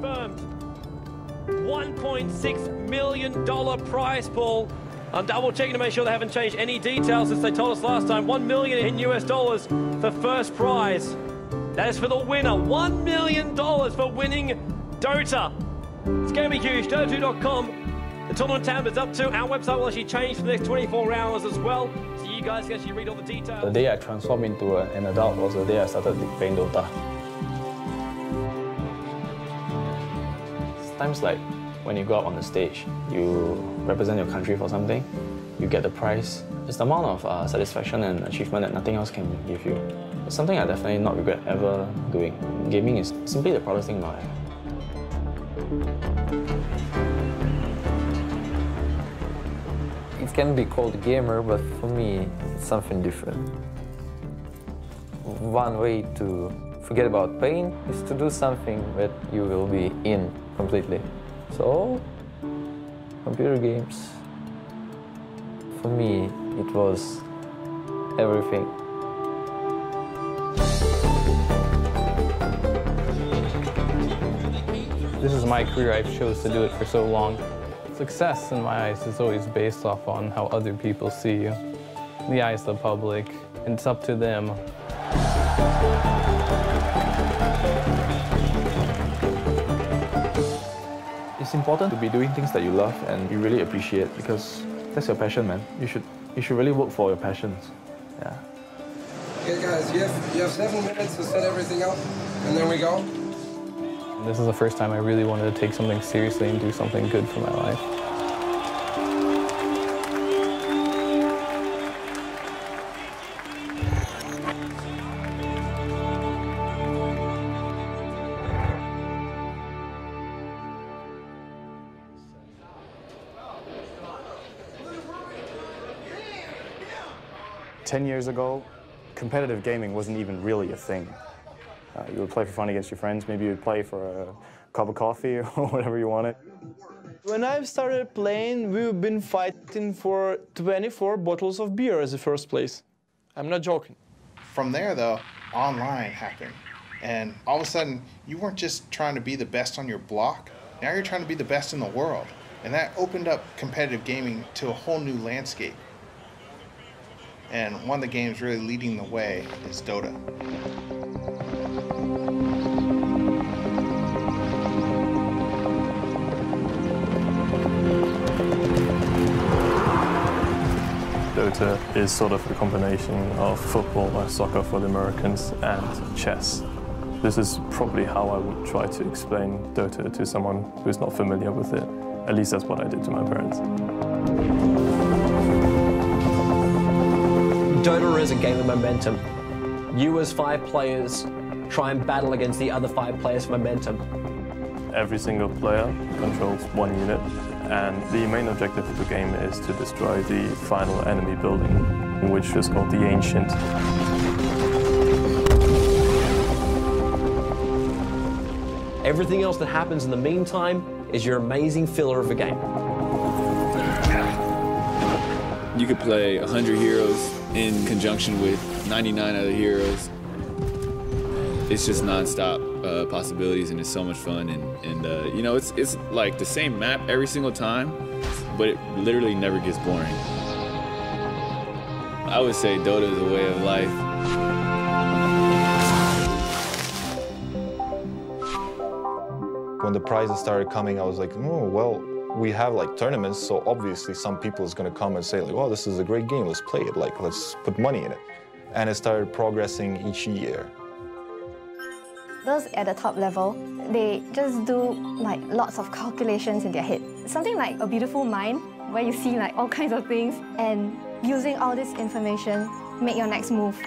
confirmed. $1.6 million prize pool. I'm double checking to make sure they haven't changed any details since they told us last time. $1 million in US dollars for first prize. That is for the winner. $1 million for winning Dota. It's going to be huge. Dota2.com. The tournament tab is up to. Our website will actually change for the next 24 hours as well. So you guys can actually read all the details. The day I transformed into an adult was the day I started playing Dota. Times like when you go out on the stage, you represent your country for something, you get the prize. It's the amount of satisfaction and achievement that nothing else can give you. It's something I definitely not regret ever doing. Gaming is simply the proudest thing in my life. It can be called a gamer, but for me, it's something different. One way to forget about pain is to do something that you will be in completely. So, computer games, for me, it was everything. This is my career. I've chose to do it for so long. Success, in my eyes, is always based off on how other people see you. In the eyes of the public, it's up to them. It's important to be doing things that you love and you really appreciate, because that's your passion, man. You should really work for your passions. Yeah. Okay, guys, you have 7 minutes to set everything up, and then we go. This is the first time I really wanted to take something seriously and do something good for my life. Ten years ago, competitive gaming wasn't even really a thing. You would play for fun against your friends, maybe you'd play for a cup of coffee or whatever you wanted. When I started playing, we've been fighting for 24 bottles of beer as the first place. I'm not joking. From there, though, online happened. And all of a sudden, you weren't just trying to be the best on your block, now you're trying to be the best in the world. And that opened up competitive gaming to a whole new landscape. And one of the games really leading the way is Dota. Dota is sort of a combination of football or soccer for the Americans and chess. This is probably how I would try to explain Dota to someone who's not familiar with it. At least that's what I did to my parents. Dota is a game of momentum. You as 5 players try and battle against the other 5 players for momentum. Every single player controls 1 unit, and the main objective of the game is to destroy the final enemy building, which is called the Ancient. Everything else that happens in the meantime is your amazing filler of the game. You could play 100 heroes in conjunction with 99 other heroes. It's just non-stop possibilities, and it's so much fun. And you know, it's like the same map every single time, but it literally never gets boring. I would say Dota is a way of life. When the prizes started coming, I was like, oh, well, we have like tournaments, so obviously some people is gonna come and say like, well, this is a great game, let's play it, like, let's put money in it. And it started progressing each year. Those at the top level, they just do like lots of calculations in their head. Something like a beautiful mind, where you see like all kinds of things, and using all this information, make your next move.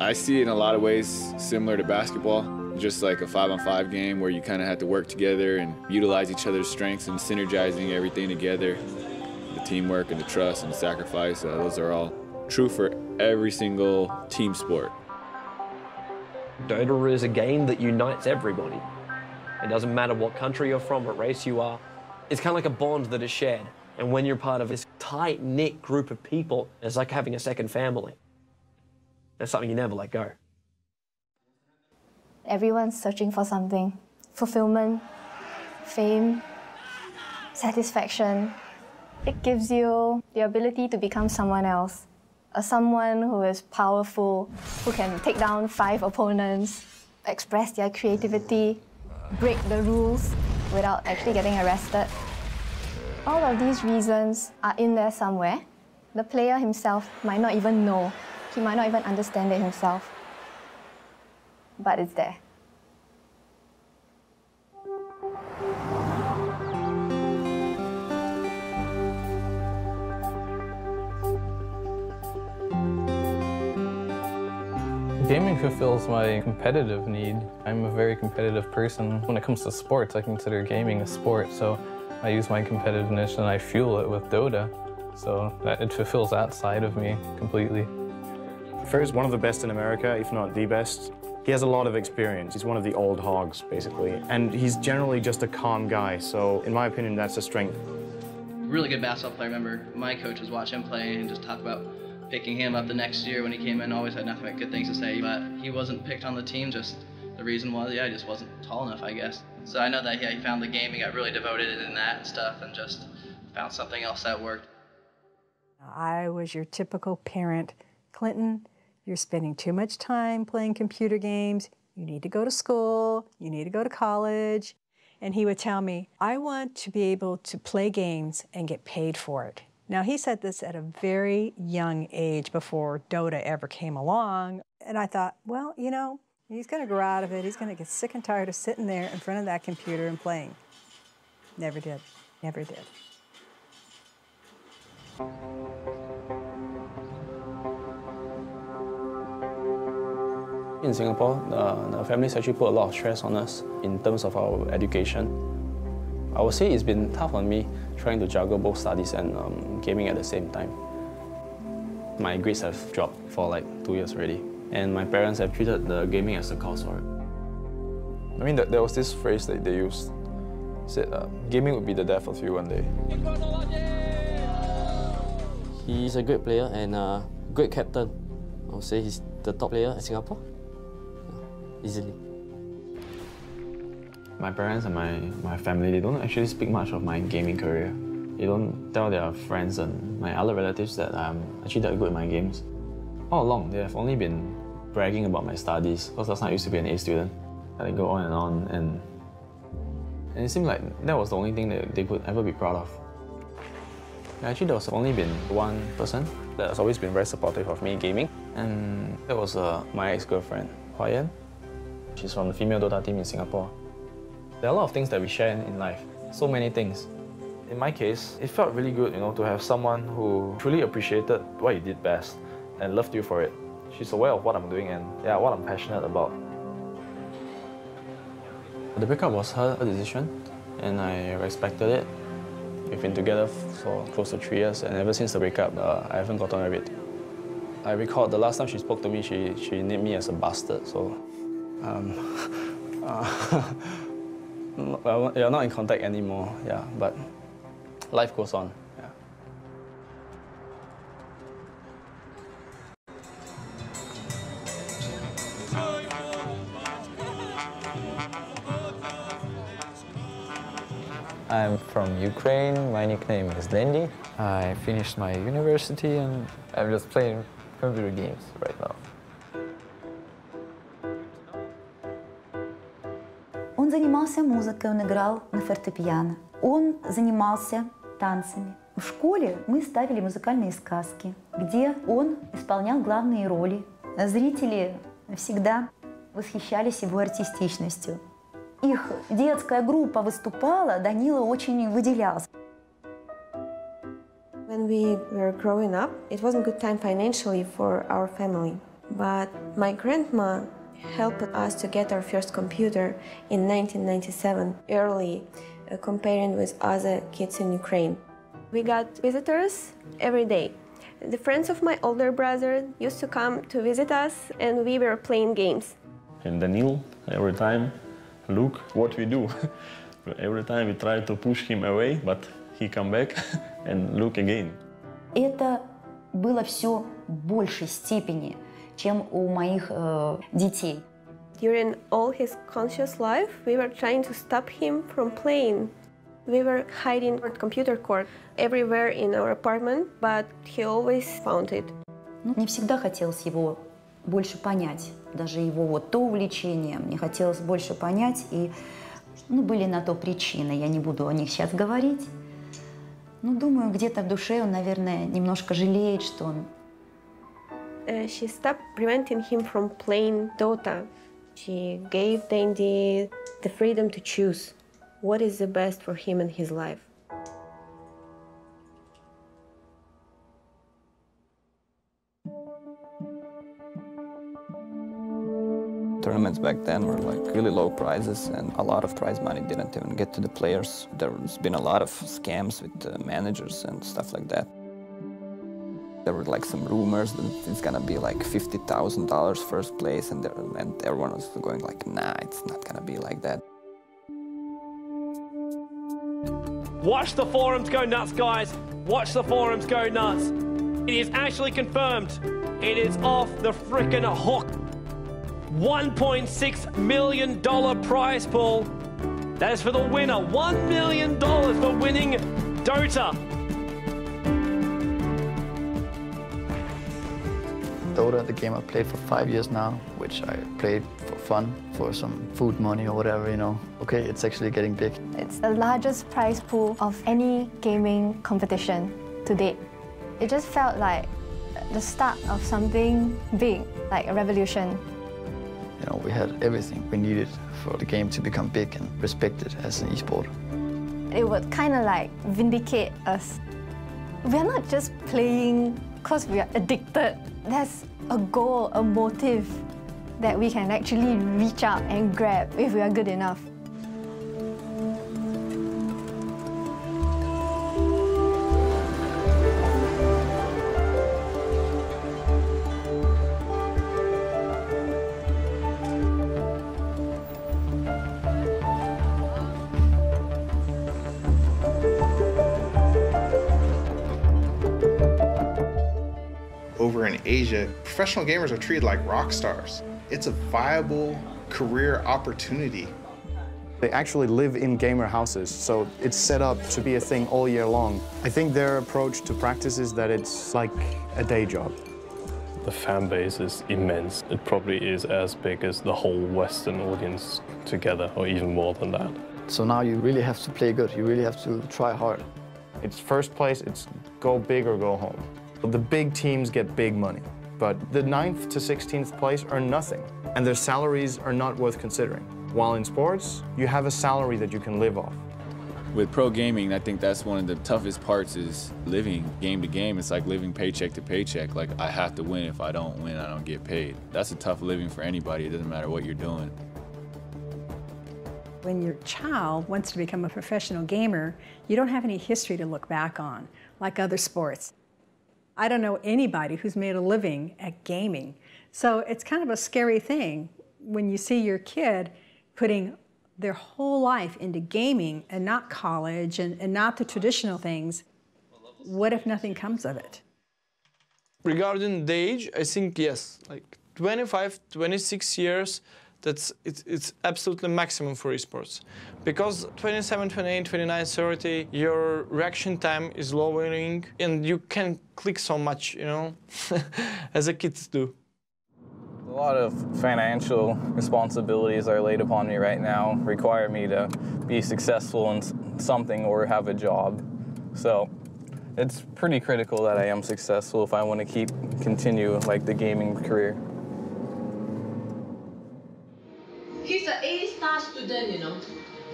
I see it in a lot of ways similar to basketball. Just like a 5-on-5 game where you kind of have to work together and utilize each other's strengths and synergizing everything together. The teamwork and the trust and the sacrifice, those are all true for every single team sport. Dota is a game that unites everybody. It doesn't matter what country you're from, what race you are. It's kind of like a bond that is shared. And when you're part of this tight-knit group of people, it's like having a second family. That's something you never let go. Everyone's searching for something, fulfillment, fame, satisfaction. It gives you the ability to become someone else. Someone who is powerful, who can take down 5 opponents, express their creativity, break the rules without actually getting arrested. All of these reasons are in there somewhere. The player himself might not even know. He might not even understand it himself. But it's there. Gaming fulfills my competitive need. I'm a very competitive person. When it comes to sports, I consider gaming a sport, so I use my competitiveness and I fuel it with Dota, so that it fulfills that side of me completely. Fer's one of the best in America, if not the best. He has a lot of experience. He's one of the old hogs, basically, and he's generally just a calm guy, so in my opinion, that's a strength. Really good basketball player. I remember my coach was watching him play and just talk about picking him up the next year when he came in. Always had nothing but good things to say, but he wasn't picked on the team. Just the reason was, yeah, he just wasn't tall enough, I guess. So I know that, yeah, he found the game, he got really devoted in that and stuff, and just found something else that worked. I was your typical parent. Clinton, you're spending too much time playing computer games. You need to go to school. You need to go to college. And he would tell me, I want to be able to play games and get paid for it. Now, he said this at a very young age before Dota ever came along. And I thought, well, you know, he's going to grow out of it. He's going to get sick and tired of sitting there in front of that computer and playing. Never did. Never did. In Singapore, the families actually put a lot of stress on us in terms of our education. I would say it's been tough on me trying to juggle both studies and gaming at the same time. My grades have dropped for like 2 years already, and my parents have treated the gaming as a cause for it. I mean, there was this phrase that they used, said, gaming would be the death of you one day. He's a great player and a great captain. I would say he's the top player in Singapore, easily. My parents and my family, they don't actually speak much of my gaming career. They don't tell their friends and my other relatives that I'm actually that good at my games. All along, they have only been bragging about my studies, because last time I used to be an A student. And I go on, and it seemed like that was the only thing that they could ever be proud of. Actually, there was only been one person that has always been very supportive of me gaming, and that was my ex-girlfriend, YITIAN. She's from the female Dota team in Singapore. There are a lot of things that we share in life, so many things. In my case, it felt really good, you know, to have someone who truly appreciated what you did best and loved you for it. She's aware of what I'm doing and yeah, what I'm passionate about. The breakup was her decision, and I respected it. We've been together for close to 3 years, and ever since the breakup, I haven't gotten over it. I recall the last time she spoke to me, she named me as a bastard, so... well, you're not in contact anymore, yeah, but life goes on, yeah. I'm from Ukraine. My nickname is Lendi. I finished my university and I'm just playing computer games right now. Он занимался музыкой, он играл на фортепиано. Он занимался танцами. В школе мы ставили музыкальные сказки, где он исполнял главные роли. Зрители всегда восхищались его артистичностью. Их детская группа выступала, Данила очень выделялся. When we were growing up, it wasn't a good time financially for our family. But my grandma helped us to get our first computer in 1997, early, comparing with other kids in Ukraine. We got visitors every day. The friends of my older brother used to come to visit us, and we were playing games. And Daniel, every time, look what we do. Every time we try to push him away, but he come back and look again. Это было все в большей степени, чем у моих детей. During all his conscious life, we were trying to stop him from playing. We were hiding our computer cord everywhere in our apartment, but he always found it. Мне всегда хотелось его больше понять, даже его вот то увлечение, мне хотелось больше понять, и были на то причины, я не буду о них сейчас говорить. Думаю, где-то в душе он, наверное, немножко жалеет, что он... She stopped preventing him from playing Dota. She gave Dandy the freedom to choose what is the best for him in his life. Tournaments back then were like really low prizes, and a lot of prize money didn't even get to the players. There's been a lot of scams with managers and stuff like that. There were like some rumors that it's gonna be like $50,000 first place, and everyone was going like, nah, it's not gonna be like that. Watch the forums go nuts, guys. Watch the forums go nuts. It is actually confirmed. It is off the frickin' hook. $1.6 million prize pool. That is for the winner. $1 million for winning Dota. Dota, the game I played for 5 years now, which I played for fun, for some food money or whatever, you know. Okay, it's actually getting big. It's the largest prize pool of any gaming competition to date. It just felt like the start of something big, like a revolution. You know, we had everything we needed for the game to become big and respected as an esport. It would kind of like vindicate us. We're not just playing because we are addicted. There's a goal, a motive that we can actually reach out and grab if we are good enough. Over in Asia, professional gamers are treated like rock stars. It's a viable career opportunity. They actually live in gamer houses, so it's set up to be a thing all year long. I think their approach to practice is that it's like a day job. The fan base is immense. It probably is as big as the whole Western audience together, or even more than that. So now you really have to play good. You really have to try hard. It's first place, it's go big or go home. The big teams get big money, but the 9th to 16th place are nothing, and their salaries are not worth considering. While in sports, you have a salary that you can live off. With pro gaming, I think that's one of the toughest parts is living game to game. It's like living paycheck to paycheck. Like, I have to win. If I don't win, I don't get paid. That's a tough living for anybody. It doesn't matter what you're doing. When your child wants to become a professional gamer, you don't have any history to look back on, like other sports. I don't know anybody who's made a living at gaming. So it's kind of a scary thing when you see your kid putting their whole life into gaming and not college and not the traditional things. What if nothing comes of it? Regarding the age, I think yes, like 25, 26 years, it's absolutely maximum for esports. Because 27, 28, 29, 30, your reaction time is lowering and you can click so much, you know, as the kids do. A lot of financial responsibilities are laid upon me right now, require me to be successful in something or have a job. So it's pretty critical that I am successful if I want to continue like the gaming career. He's an A-star student, you know.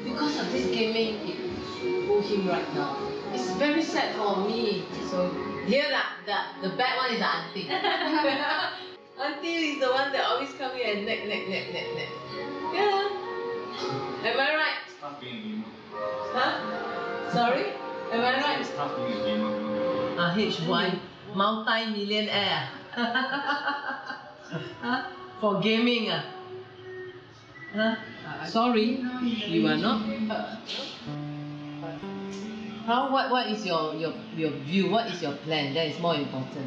Because of this gaming, it pulled him right now. It's very sad for me. So here, the bad one is the auntie. Auntie is the one that always come here and neck. Yeah. Am I right? Stop being a gamer. Huh? Sorry? Am I right? Stop being a gamer. H1, multi-millionaire. Huh? For gaming, Huh? Sorry, you are not. What is your view? What is your plan? That is more important.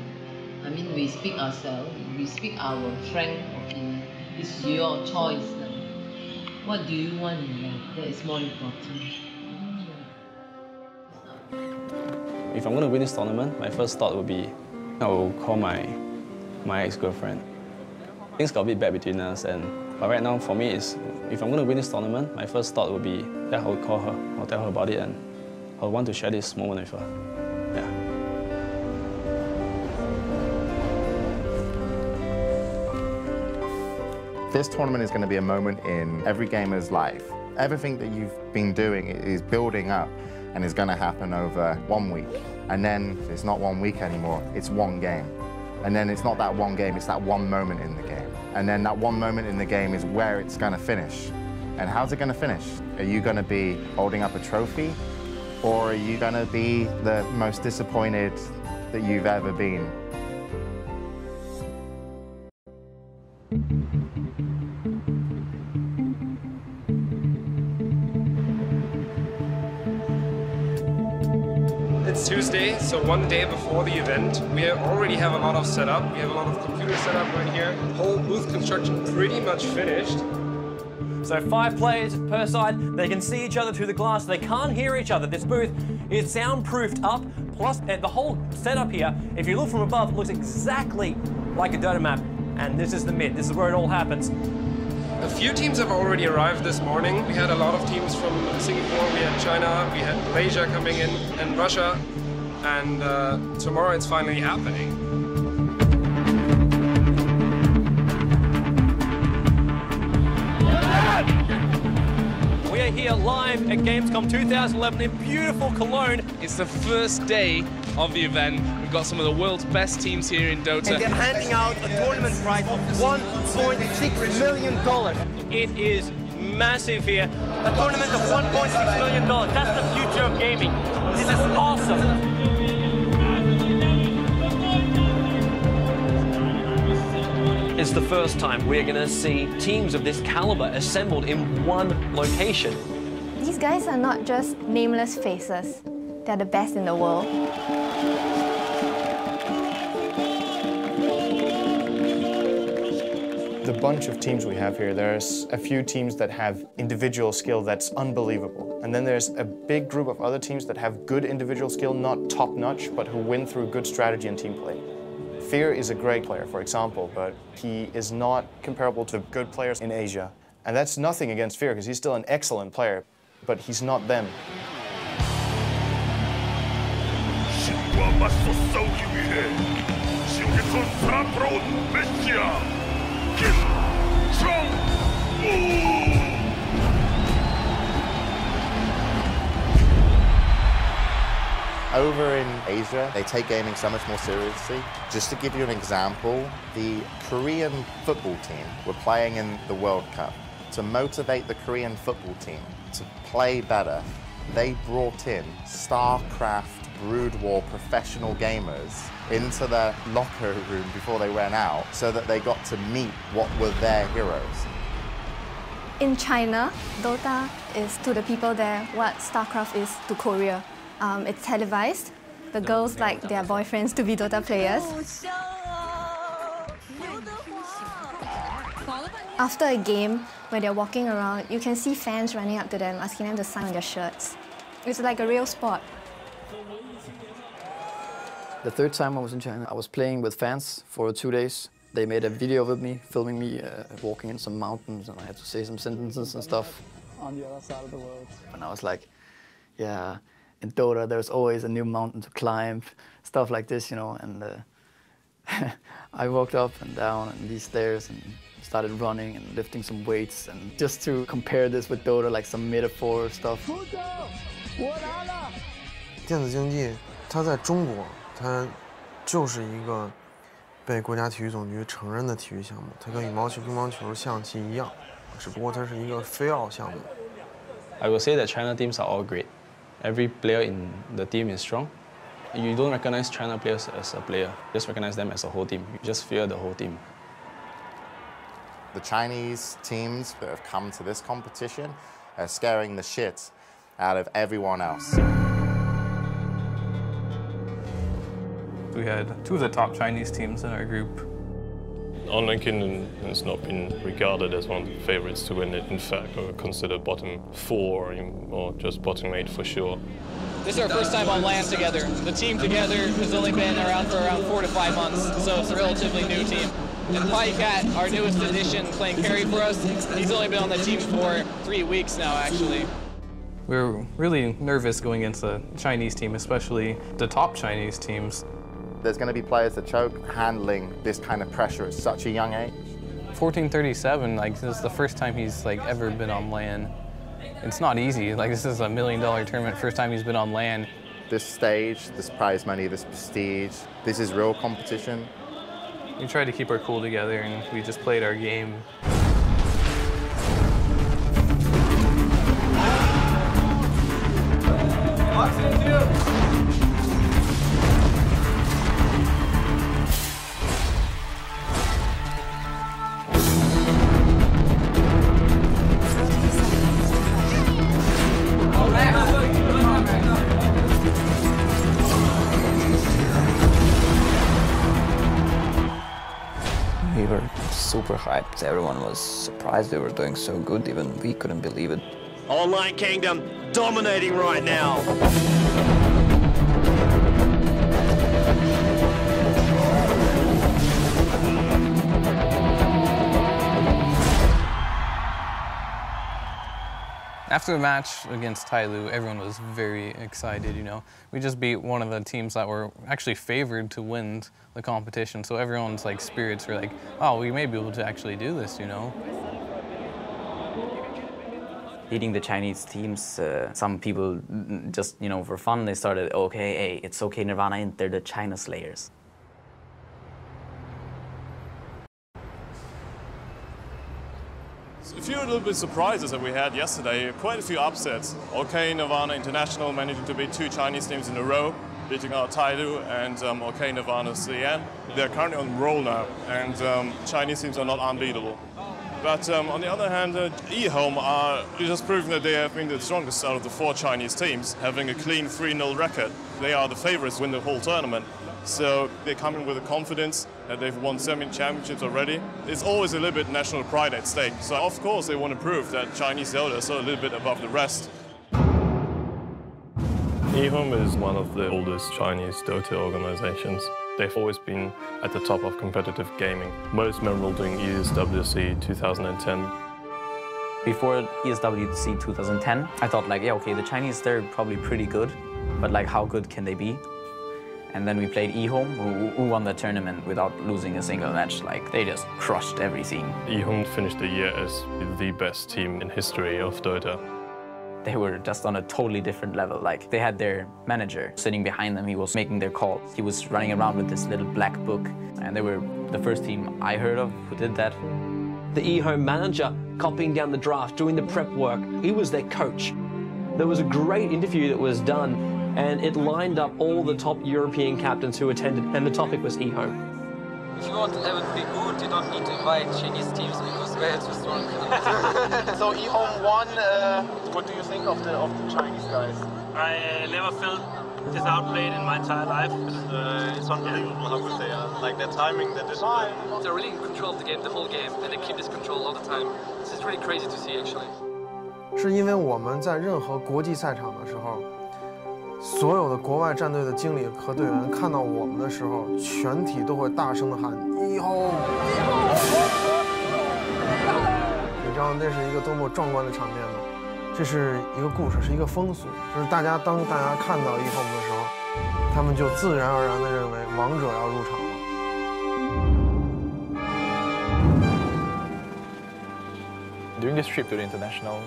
I mean, we speak ourselves. We speak our frank opinion. It's your choice now. What do you want in life? That is more important. If I'm going to win this tournament, my first thought would be I will call my ex-girlfriend. Things got a bit bad between us, but right now for me is if I'm going to win this tournament, my first thought would be that I will call her, I'll tell her about it, and I'll want to share this moment with her. Yeah. This tournament is going to be a moment in every gamer's life. Everything that you've been doing is building up and is going to happen over 1 week. And then it's not 1 week anymore, it's one game. And then it's not that one game, it's that one moment in the game. And then that one moment in the game is where it's going to finish. And how's it going to finish? Are you going to be holding up a trophy? Or are you going to be the most disappointed that you've ever been? It's Tuesday, so one day before the event. We already have a lot of setup. We have a lot of computer setup right here. Whole booth construction pretty much finished. So 5 players per side, they can see each other through the glass, they can't hear each other. This booth is soundproofed up, plus the whole setup here, if you look from above, looks exactly like a Dota map. And this is the mid, this is where it all happens. A few teams have already arrived this morning. We had a lot of teams from Singapore, we had China, we had Malaysia coming in, and Russia. And tomorrow it's finally happening. We are here live at Gamescom 2011 in beautiful Cologne. It's the first day of the event. We've got some of the world's best teams here in Dota. And they're handing out a tournament prize of $1.6 million. It is massive here. A tournament of $1.6 million. That's the future of gaming. This is awesome. It's the first time we're going to see teams of this caliber assembled in one location. These guys are not just nameless faces. They're the best in the world. The bunch of teams we have here, there's a few teams that have individual skill that's unbelievable. And then there's a big group of other teams that have good individual skill, not top-notch, but who win through good strategy and team play. Fear is a great player, for example, but he is not comparable to good players in Asia. And that's nothing against Fear, because he's still an excellent player, but he's not them. Over in Asia, they take gaming so much more seriously. Just to give you an example, the Korean football team were playing in the World Cup. To motivate the Korean football team to play better, they brought in StarCraft Brood War professional gamers into their locker room before they went out so that they got to meet what were their heroes. In China, Dota is to the people there what StarCraft is to Korea. It's televised. The girls like their boyfriends to be Dota players. After a game, where they're walking around, you can see fans running up to them, asking them to sign on their shirts. It's like a real sport. The third time I was in China, I was playing with fans for 2 days. They made a video with me, filming me walking in some mountains, and I had to say some sentences and stuff. On the other side of the world. And I was like, yeah, in Dota there's always a new mountain to climb, stuff like this, you know. And I walked up and down and these stairs and started running and lifting some weights, and just to compare this with Dota, like some metaphor stuff. 电子竞技，它在中国，它就是一个被国家体育总局承认的体育项目，它跟羽毛球、乒乓球、象棋一样，只不过它是一个非奥项目。I will say that China teams are all great. Every player in the team is strong. You don't recognize China players as a player, just recognize them as a whole team. You just fear the whole team. The Chinese teams that have come to this competition are scaring the shit out of everyone else. We had 2 of the top Chinese teams in our group. Online Kingdom has not been regarded as one of the favorites to win it. In fact, we're considered bottom 4 or just bottom 8 for sure. This is our first time on LAN together. The team together has only been around for around 4 to 5 months, so it's a relatively new team. And PieCat, our newest addition, playing carry for us, he's only been on the team for 3 weeks now, actually. We were really nervous going against the Chinese team, especially the top Chinese teams. There's going to be players that choke handling this kind of pressure at such a young age. 1437, like, this is the first time he's like ever been on LAN. It's not easy. Like, this is $1 million tournament, first time he's been on LAN. This stage, this prize money, this prestige, this is real competition. We tried to keep our cool together and we just played our game. We were super hyped. Everyone was surprised we were doing so good. Even we couldn't believe it. Online Kingdom dominating right now. After the match against Tyloo, everyone was very excited, you know. We just beat one of the teams that were actually favored to win the competition, so everyone's like spirits were like, oh, we may be able to actually do this, you know. Beating the Chinese teams, some people just, you know, for fun, they started, okay, hey, it's okay, Nirvana Int, they're the China Slayers. A few little bit surprises that we had yesterday, quite a few upsets. OK Nirvana International managing to beat 2 Chinese teams in a row, beating out Tyloo and OK Nirvana CN. They're currently on roll now, and Chinese teams are not unbeatable. But on the other hand, eHome are just proving that they have been the strongest out of the 4 Chinese teams, having a clean 3-0 record. They are the favorites to win the whole tournament. So they come in with a confidence that they've won 7 championships already. It's always a little bit national pride at stake. So of course they want to prove that Chinese Dota is a little bit above the rest. eHome is one of the oldest Chinese Dota organizations. They've always been at the top of competitive gaming, most memorable during ESWC 2010. Before ESWC 2010, I thought like, yeah, okay, the Chinese, they're probably pretty good, but like how good can they be? And then we played eHome, who won the tournament without losing a single match. Like, they just crushed everything. eHome finished the year as the best team in history of Dota. They were just on a totally different level. Like, they had their manager sitting behind them. He was making their calls. He was running around with this little black book. And they were the first team I heard of who did that. The eHome manager copying down the draft, doing the prep work. He was their coach. There was a great interview that was done, and it lined up all the top European captains who attended, and the topic was eHome. If you want to have it be good, you don't need to invite Chinese teams because we're too strong. So eHome won. What do you think of the Chinese guys? I never felt this outplayed in my entire life. It's unbelievable how good they are. Like their timing, their discipline. They're really in control of the game the whole game, and they keep this control all the time. This is really crazy to see, actually. 是因为我们在任何国际赛场的时候，所有的国外战队的经理和队员看到我们的时候，全体都会大声的喊eHome。你知道那是一个多么壮观的场面吗？这是一个故事，是一个风俗，就是当大家看到eHome的时候，他们就自然而然地认为王者要入场了。During this trip to the international,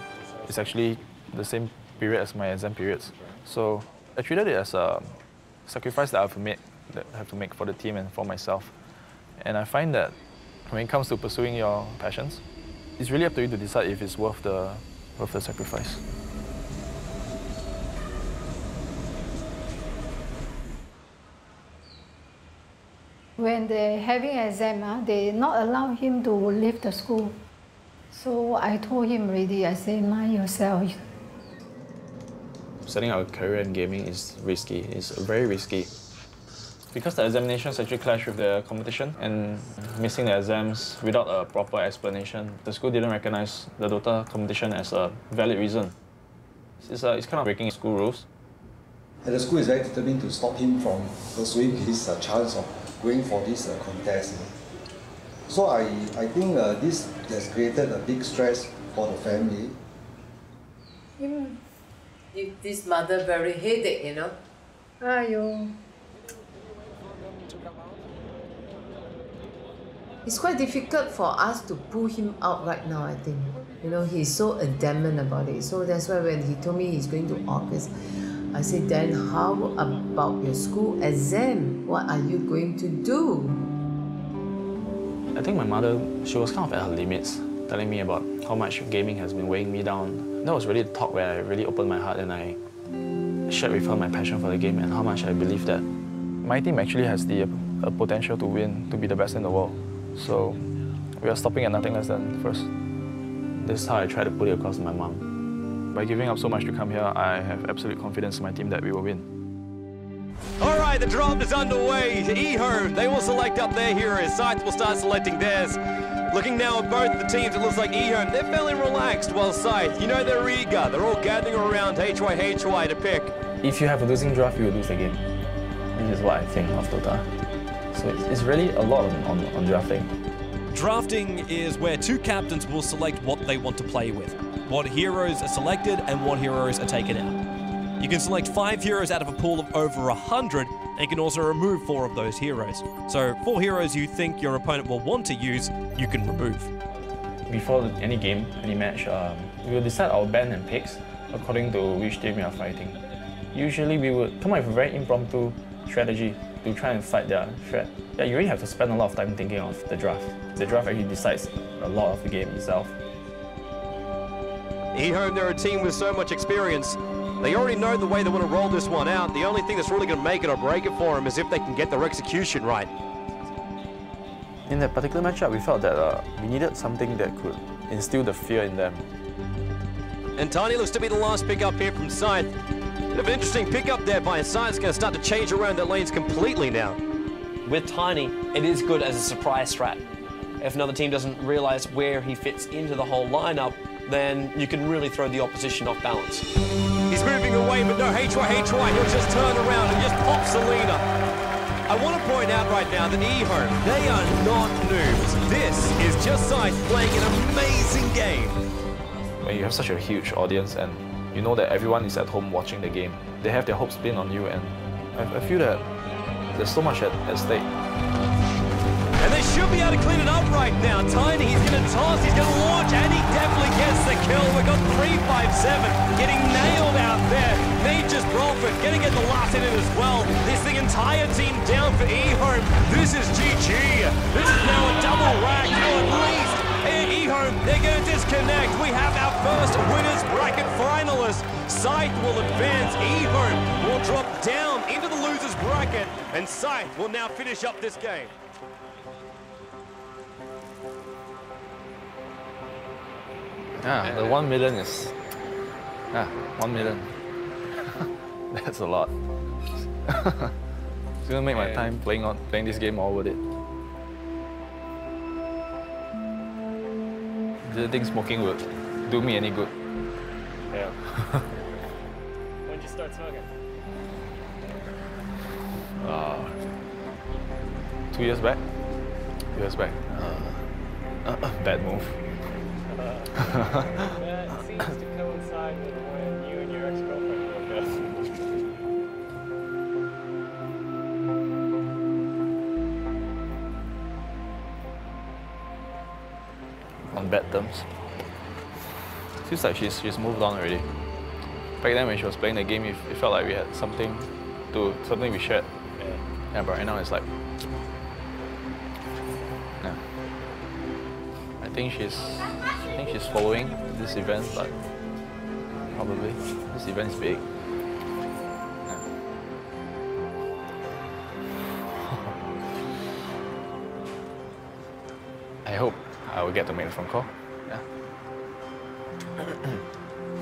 it's actually the same period as my exam periods. So I treated it as a sacrifice that I have to make for the team and for myself. And I find that when it comes to pursuing your passions, it's really up to you to decide if it's worth the sacrifice. When they're having exam, they not allow him to leave the school. So I told him already, I say, mind yourself. Setting out a career in gaming is risky. It's very risky. Because the examinations actually clash with the competition, and missing the exams without a proper explanation, the school didn't recognize the Dota competition as a valid reason. It's kind of breaking school rules. And the school is very determined to stop him from pursuing his chance of going for this contest. So I think this has created a big stress for the family. Give this mother very headache, you know. Aiyo. It's quite difficult for us to pull him out right now, I think. You know, he's so adamant about it. So that's why when he told me he's going to August, I said, then how about your school exam? What are you going to do? I think my mother, she was kind of at her limits, telling me about how much gaming has been weighing me down. That was really the talk where I really opened my heart and I shared with her my passion for the game and how much I believe that my team actually has the potential to win, to be the best in the world. So we are stopping at nothing less than first. This is how I try to put it across to my mom. By giving up so much to come here, I have absolute confidence in my team that we will win. All right, the draft is underway. eHome, they will select up their heroes. SCYTHE will start selecting theirs. Looking now at both the teams, it looks like eHome, they're fairly relaxed, while SCYTHE, you know, they're eager. They're all gathering around HY to pick. If you have a losing draft, you will lose the game. This is what I think of Dota. So it's really a lot on drafting. Drafting is where two captains will select what they want to play with, what heroes are selected and what heroes are taken out. You can select 5 heroes out of a pool of over 100, and you can also remove 4 of those heroes. So 4 heroes you think your opponent will want to use, you can remove. Before any game, any match, we will decide our ban and picks according to which team we are fighting. Usually we would come up with a very impromptu strategy to try and fight their threat. Yeah, you really have to spend a lot of time thinking of the draft. The draft actually decides a lot of the game itself. eHome, they're a team with so much experience. They already know the way they want to roll this one out. The only thing that's really going to make it or break it for them is if they can get their execution right. In that particular matchup, we felt that we needed something that could instill the fear in them. And Tiny looks to be the last pick up here from SCYTHE. Bit of an interesting pick up there by SCYTHE. It's going to start to change around their lanes completely now. With Tiny, it is good as a surprise strat. If another team doesn't realise where he fits into the whole lineup, then you can really throw the opposition off balance. He's moving away, but no, HY, he'll just turn around and just pop Selena. I want to point out right now that eHome, they are not noobs. This is just SCYTHE playing an amazing game. When you have such a huge audience and you know that everyone is at home watching the game, they have their hopes pinned on you, and I feel that there's so much at stake. And they should be able to clean it up right now. Tiny, he's going to toss, he's going to launch, and he definitely gets the kill. We've got 3-5-7 getting nailed out there. Nature's Prophet going to get the last hit in as well. This the entire team down for eHome. This is GG. This is now a double rack, at least. And eHome, they're going to disconnect. We have our first winners bracket finalists. SCYTHE will advance, eHome will drop down into the losers bracket, and SCYTHE will now finish up this game. Yeah, the 1 million is... 1 million. That's a lot. It's gonna make my time playing this game all worth it. Didn't think smoking would do me any good. Yeah. When did you start smoking? 2 years back. 2 years back. Bad move. That seems to coincide with when you and your ex-girlfriend broke up. On bad terms. Feels like she's moved on already. Back then when she was playing the game, it felt like we had something we shared. Yeah, but right now it's like, yeah. I think she's following this event, but probably this event is big. Yeah. I hope I will get to make a phone call. Yeah.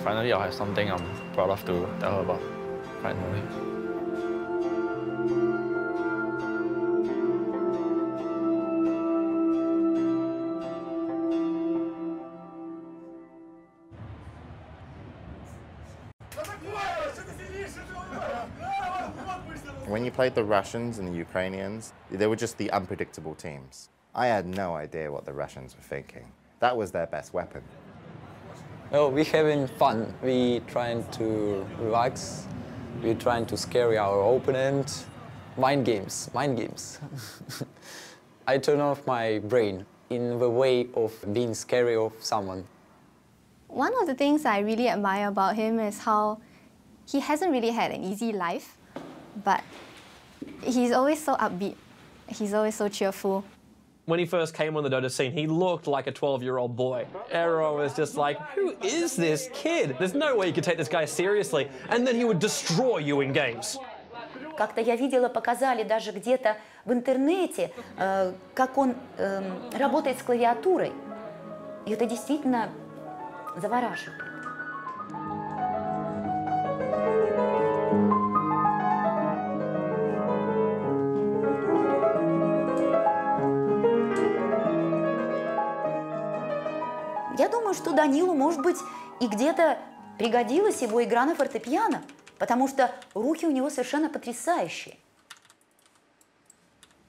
Finally, I'll have something I'm proud of to tell her about. Finally. When you played the Russians and the Ukrainians, they were just the unpredictable teams. I had no idea what the Russians were thinking. That was their best weapon. Well, we're having fun. We trying to relax. We're trying to scare our opponent. Mind games, mind games. I turn off my brain in the way of being scary of someone. One of the things I really admire about him is how he hasn't really had an easy life, but he's always so upbeat. He's always so cheerful. When he first came on the Dota scene, he looked like a 12-year-old boy. Aero was just like, who is this kid? There's no way you could take this guy seriously. And then he would destroy you in games. Как-то я видела, показали даже где-то в интернете, как он работает с клавиатурой. И это действительно завораживает. Я думаю, что Данилу, может быть, и где-то пригодилась его игра на фортепиано, потому что руки у него совершенно потрясающие.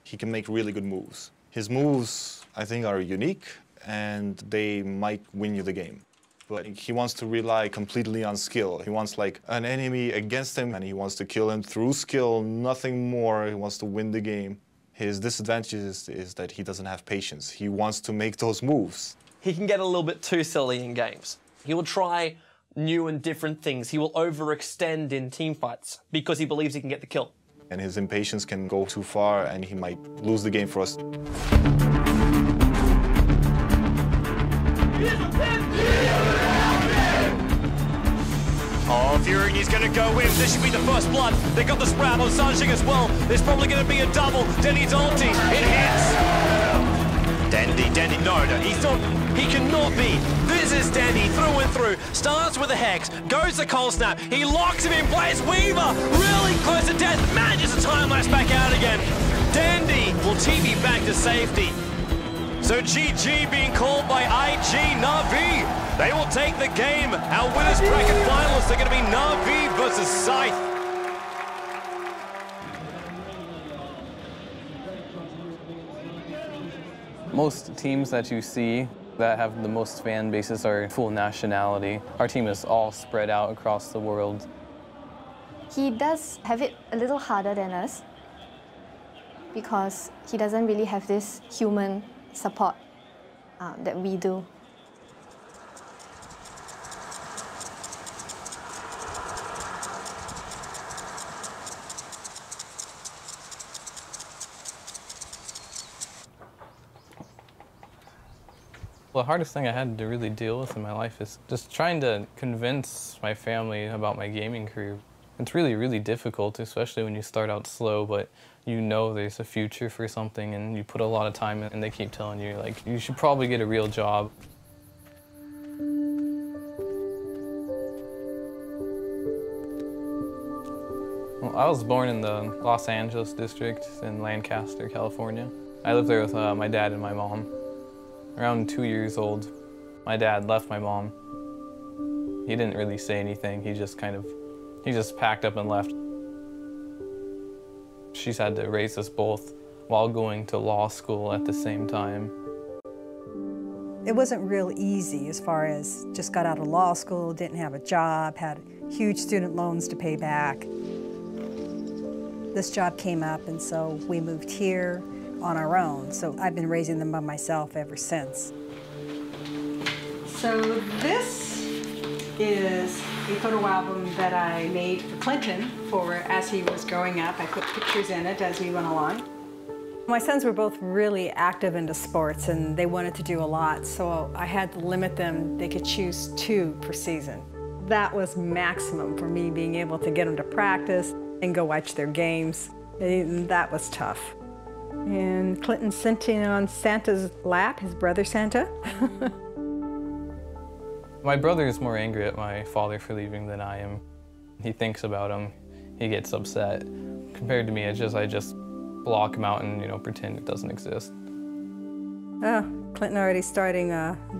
He can make really good moves. His moves, I think, are unique, and they might win you the game. But he wants to rely completely on skill. He wants like an enemy against him, and he wants to kill him through skill, nothing more. He wants to win the game. His disadvantage is that he doesn't have patience. He wants to make those moves. He can get a little bit too silly in games. He will try new and different things. He will overextend in team fights because he believes he can get the kill. And his impatience can go too far, and he might lose the game for us. Oh, Fury, he's going to go in. This should be the first blood. They got the sprout on Sanjing as well. There's probably going to be a double. Denny's ulti. It hits. Denny, no, he's not, he cannot be. This is Denny through and through. Starts with a Hex, goes to Cold Snap. He locks him in place. Weaver, really close to death, manages a time lapse back out again. Dandy will TB back to safety. So GG being called by IG NAVI. They will take the game. Our winners bracket finalists are going to be NAVI versus SCYTHE. Most teams that you see that have the most fan bases are full nationality. Our team is all spread out across the world. He does have it a little harder than us because he doesn't really have this human support that we do. The hardest thing I had to really deal with in my life is just trying to convince my family about my gaming career. It's really, really difficult, especially when you start out slow, but you know there's a future for something and you put a lot of time in and they keep telling you, like, you should probably get a real job. Well, I was born in the Los Angeles district in Lancaster, California. I lived there with my dad and my mom. Around 2 years old, my dad left my mom. He didn't really say anything. He just packed up and left. She's had to raise us both while going to law school at the same time. It wasn't real easy as far as just got out of law school, didn't have a job, had huge student loans to pay back. This job came up, and so we moved here on our own. So I've been raising them by myself ever since. So this is a photo album that I made for Clinton for as he was growing up. I put pictures in it as we went along. My sons were both really active into sports and they wanted to do a lot, so I had to limit them. They could choose 2 per season. That was maximum for me, being able to get them to practice and go watch their games. And that was tough. And Clinton sitting on Santa's lap, his brother Santa. My brother is more angry at my father for leaving than I am. He thinks about him, he gets upset. Compared to me, I just block him out and, pretend it doesn't exist. Oh, Clinton already starting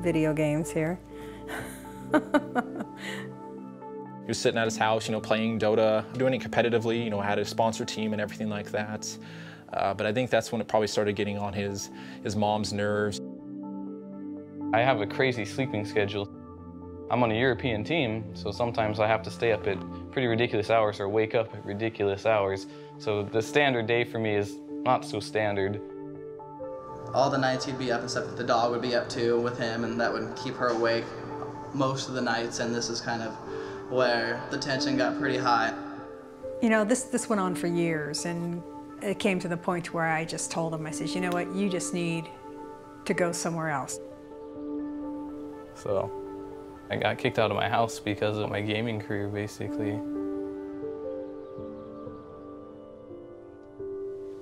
video games here. He was sitting at his house, playing Dota, doing it competitively, had a sponsor team and everything like that. But I think that's when it probably started getting on his mom's nerves. I have a crazy sleeping schedule. I'm on a European team, so sometimes I have to stay up at pretty ridiculous hours or wake up at ridiculous hours. So the standard day for me is not so standard. All the nights he'd be up and stuff, the dog would be up too with him, and that would keep her awake most of the nights, and this is kind of where the tension got pretty high. This went on for years, and it came to the point where I just told him, I said, you know what, you just need to go somewhere else. So I got kicked out of my house because of my gaming career, basically.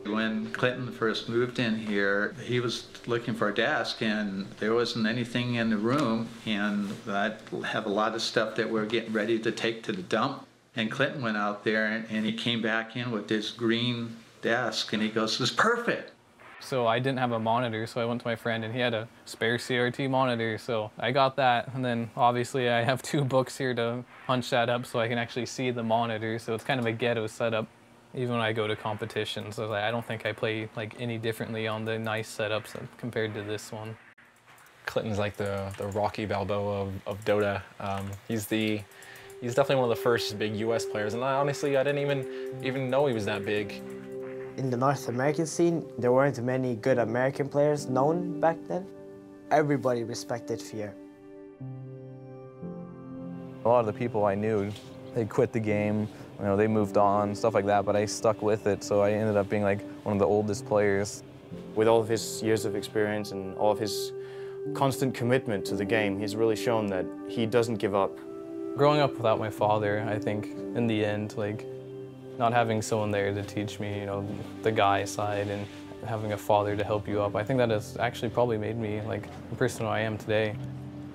When Clinton first moved in here, he was looking for a desk, and there wasn't anything in the room, and I have a lot of stuff that we're getting ready to take to the dump. And Clinton went out there, and he came back in with this green desk, and he goes, "This is perfect." So I didn't have a monitor, so I went to my friend, and he had a spare CRT monitor, so I got that. And then obviously I have 2 books here to punch that up so I can actually see the monitor, so it's kind of a ghetto setup. Even when I go to competitions, I don't think I play any differently on the nice setups compared to this one. Clinton's like the Rocky Balboa of Dota. He's definitely one of the first big US players, and honestly I didn't even know he was that big. In the North American scene, there weren't many good American players known back then. Everybody respected Fear. A lot of the people I knew, they quit the game, they moved on, stuff like that, but I stuck with it, so I ended up being one of the oldest players. With all of his years of experience and all of his constant commitment to the game, he's really shown that he doesn't give up. Growing up without my father, I think, in the end, not having someone there to teach me, the guy side and having a father to help you up, I think that has actually probably made me, the person who I am today.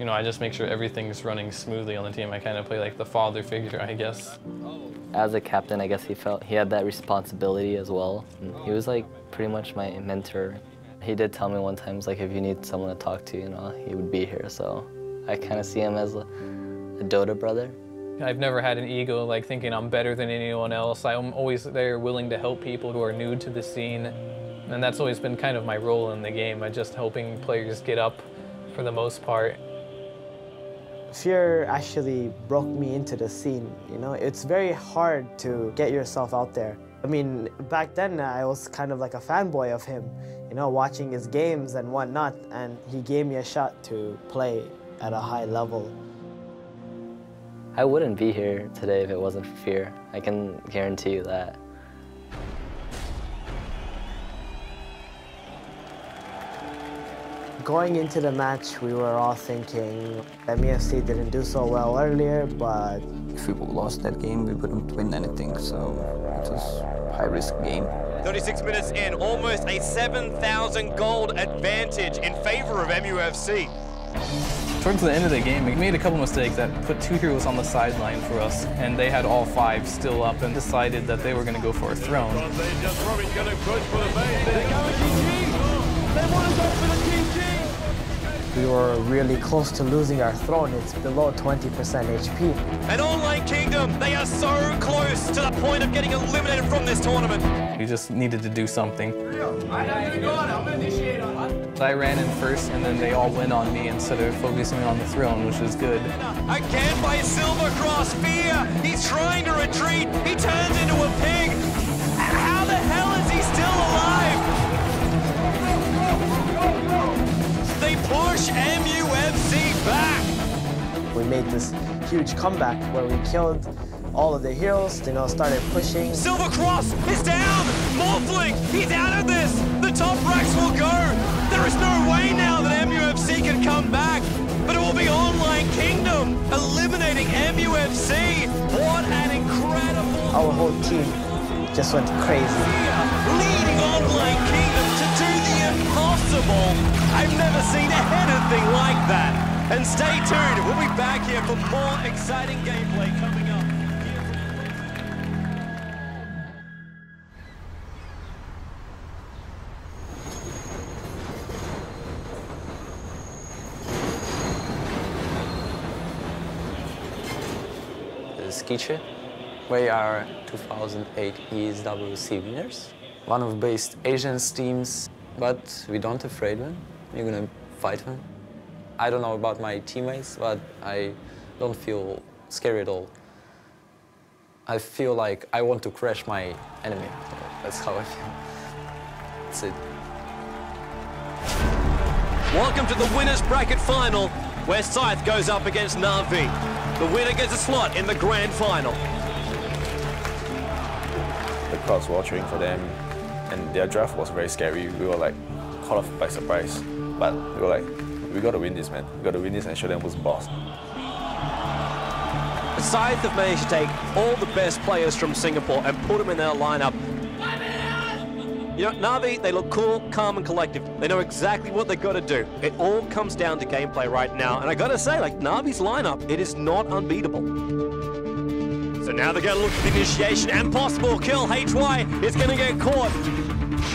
I just make sure everything's running smoothly on the team. I kind of play the father figure, I guess. As a captain, I guess he felt he had that responsibility as well. And he was pretty much my mentor. He did tell me one time, if you need someone to talk to, he would be here. So I kind of see him as a Dota brother. I've never had an ego thinking I'm better than anyone else. I'm always there willing to help people who are new to the scene. And that's always been kind of my role in the game. I'm just helping players get up for the most part. Fear actually broke me into the scene, It's very hard to get yourself out there. I mean, back then I was kind of like a fanboy of him, watching his games and whatnot, and he gave me a shot to play at a high level. I wouldn't be here today if it wasn't for Fear. I can guarantee you that. Going into the match, we were all thinking MEFC didn't do so well earlier, but if we lost that game, we wouldn't win anything, so it was a high-risk game. 36 minutes in, almost a 7,000 gold advantage in favor of MUFC. Towards the end of the game, we made a couple mistakes that put 2 heroes on the sideline for us, and they had all 5 still up and decided that they were going to go for a throne. They just probably going to push for the base. They're going GG. They want to go for the GG. We were really close to losing our throne. It's below 20% HP. And Online Kingdom, they are so close to the point of getting eliminated from this tournament. We just needed to do something. I ran in first, and then they all went on me instead of focusing on the throne, which is good. Again by Silver Cross, Fear. He's trying to retreat. He turns into a pig. How the hell is he still alive? They push MUFC back. We made this huge comeback where we killed all of the heroes, started pushing. Silver Cross is down! Morphling, he's out of this! The top racks will go! There is no way now that MUFC can come back, but it will be Online Kingdom eliminating MUFC! What an incredible... Our whole team just went crazy. Leading Online Kingdom to do the impossible! I've never seen anything like that! And stay tuned, we'll be back here for more exciting gameplay coming up. CHEE. We are 2008 ESWC winners, one of the best Asian teams, but we don't afraid them. We're gonna fight them. I don't know about my teammates, but I don't feel scary at all. I feel like I want to crush my enemy. That's how I feel. That's it. Welcome to the winners bracket final, where SCYTHE goes up against NAVI. The winner gets a slot in the grand final. The crowds were all cheering for them, and their draft was very scary. We were like caught off by surprise, but we were like, we got to win this, man. We got to win this and show them who's boss. SCYTHE have managed to take all the best players from Singapore and put them in their lineup. You know, NAVI, they look cool, calm and collective. They know exactly what they've got to do. It all comes down to gameplay right now. And I gotta say, like, NAVI's lineup, it is not unbeatable. So now they're gonna look for the initiation and possible kill. HY is gonna get caught.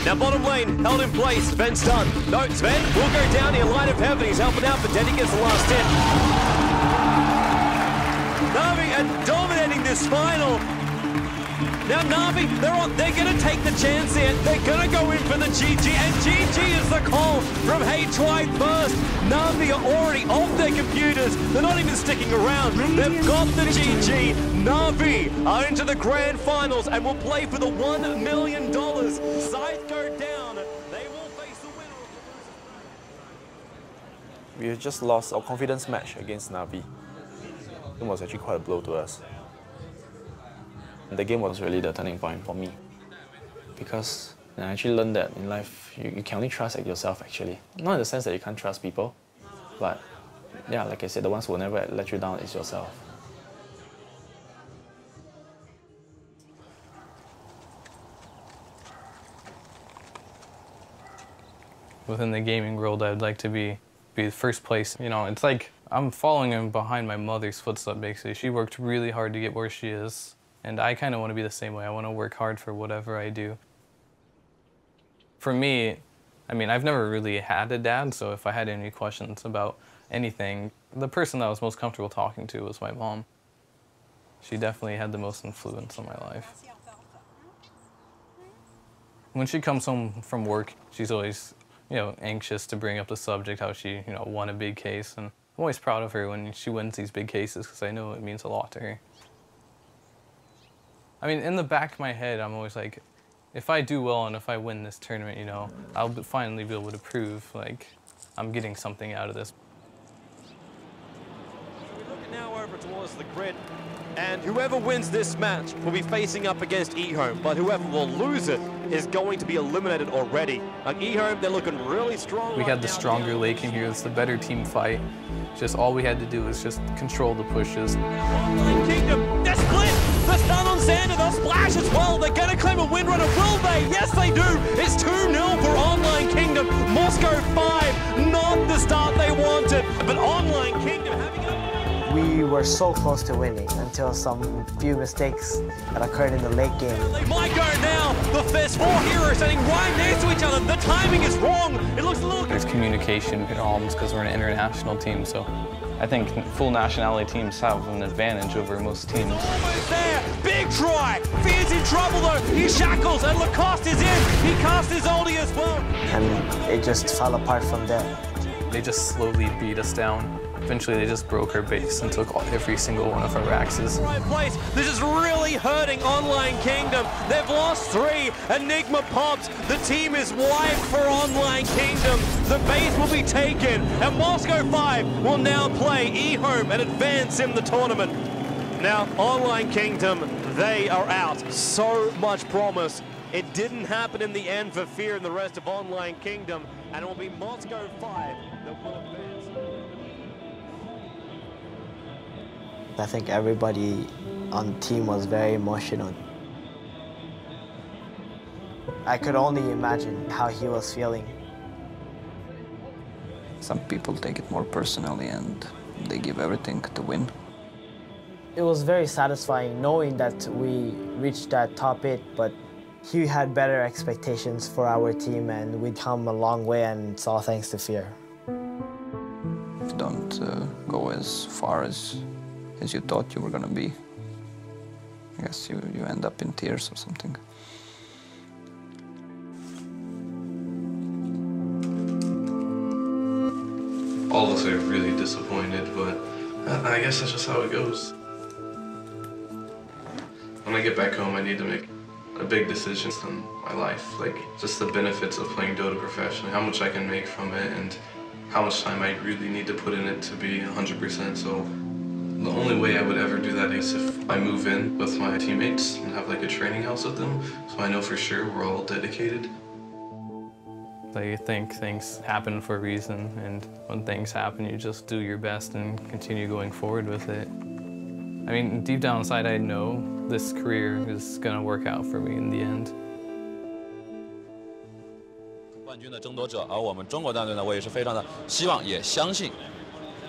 Now bottom lane, held in place, Sven's done. No, Sven will go down here, Light of Heaven. He's helping out, but then he gets the last hit. NAVI are dominating this final. Now Navi, they're going to take the chance here. They're going to go in for the GG, and GG is the call from HY first. Navi are already off their computers. They're not even sticking around. They've got the GG. Navi are into the grand finals and will play for the $1 million. SCYTHE go down. They will face the winner. We just lost our confidence match against NAVI. It was actually quite a blow to us. The game was really the turning point for me, because I actually learned that in life you can only trust yourself actually. Not in the sense that you can't trust people, but yeah, like I said, the ones who will never let you down is yourself. Within the gaming world, I'd like to be first place. You know, it's like I'm following in behind my mother's footsteps basically. She worked really hard to get where she is. And I kind of want to be the same way. I want to work hard for whatever I do. For me, I mean, I've never really had a dad, so if I had any questions about anything, the person that I was most comfortable talking to was my mom. She definitely had the most influence on my life. When she comes home from work, she's always, you know, anxious to bring up the subject, how she, you know, won a big case. And I'm always proud of her when she wins these big cases because I know it means a lot to her. I mean, in the back of my head, I'm always like, if I do well and if I win this tournament, you know, I'll finally be able to prove, like, I'm getting something out of this. We're looking now over towards the grid, and whoever wins this match will be facing up against eHome, but whoever will lose it is going to be eliminated already. Like eHome, they're looking really strong. We had the stronger lane here. It's the better team fight. Just all we had to do was just control the pushes. Online Kingdom, they're split! The stun on Xander, they'll splash as well. They're going to claim a windrunner, will they? Yes, they do. It's 2-0 for Online Kingdom. Moscow 5, not the start they wanted, but Online Kingdom having it. We were so close to winning until some few mistakes that occurred in the late game. They might go now. There's 4 heroes standing right next to each other. The timing is wrong. It looks a little... There's communication problems because we're an international team, so I think full nationality teams have an advantage over most teams. Almost there. Big try. Fear's in trouble though. He shackles and Lacoste is in. He cast his ulti as well. And it just fell apart from there. They just slowly beat us down. Eventually, they just broke our base and took every single one of our axes. Right place. This is really hurting Online Kingdom. They've lost 3. Enigma pops. The team is wiped for Online Kingdom. The base will be taken, and Moscow 5 will now play eHome and advance in the tournament. Now, Online Kingdom, they are out. So much promise. It didn't happen in the end for Fear and the rest of Online Kingdom, and it will be Moscow 5 that will advance. I think everybody on the team was very emotional. I could only imagine how he was feeling. Some people take it more personally and they give everything to win. It was very satisfying knowing that we reached that top 8, but he had better expectations for our team and we'd come a long way, and it's all thanks to Fear. If you don't go as far as you thought you were going to be, I guess you end up in tears or something. All of us are really disappointed, but I guess that's just how it goes. When I get back home, I need to make a big decision in my life, like just the benefits of playing Dota professionally, how much I can make from it, and how much time I really need to put in it to be 100%. So the only way I would ever do that is if I move in with my teammates and have like a training house with them, so I know for sure we're all dedicated. I think things happen for a reason, and when things happen, you just do your best and continue going forward with it. I mean, deep down inside, I know this career is going to work out for me in the end. 冠军的争夺者，而我们中国战队呢，我也是非常的希望，也相信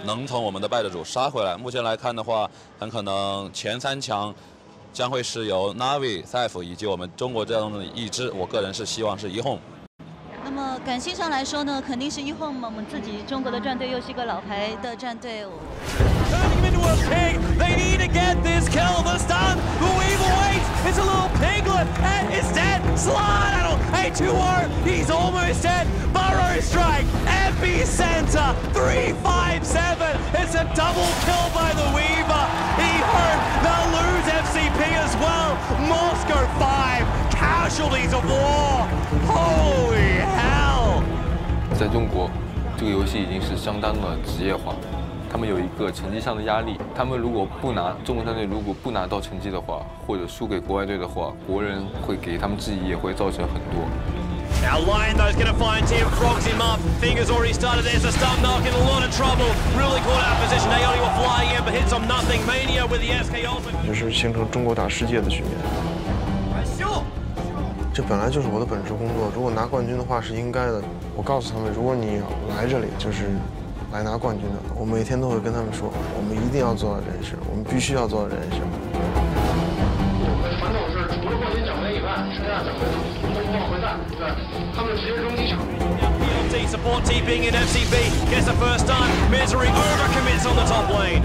能从我们的败者组杀回来。目前来看的话，很可能前3强将会是由 NAVI、CHEE 以及我们中国战队的一支，我个人是希望是1Home。 那么感性上来说呢，肯定是1Home嘛，我们自己中国的战队又是一个老牌的战队。Turning him into a pig, they need to get this kill. The stun, the weevil waits. It's a little piglet, and it's dead. Slide, a 2-0. He's almost dead. Burrow strike, epicenter, 357. It's a double kill by the Weaver. He hurt. They'll lose FCP as well. Moscow 5 casualties of war. Holy hell! 在中国，这个游戏已经是相当的职业化。 他们有一个成绩上的压力，他们如果不拿中国战队如果不拿到成绩的话，或者输给国外队的话，国人会给他们质疑，也会造成很多。 Now Lion though is going to find Tim, frogs him up. Fingers already started. There's a stun knock in a lot of trouble. Really caught out of position. Naomi will fly in, but hits on nothing. Mania with the SK ultimate. 就是形成中国打世界的局面。这本来就是我的本职工作，如果拿冠军的话是应该的。我告诉他们，如果你来这里就是来拿冠军的，我每天都会跟他们说，我们一定要做到这件事，我们必须要做到这件事。我们的传统是除了冠军奖杯以外，剩下奖杯都通通往回带，对，他们直接扔机场。PLT support TPing in FCB gets the first time. Misery overcommits on the top lane.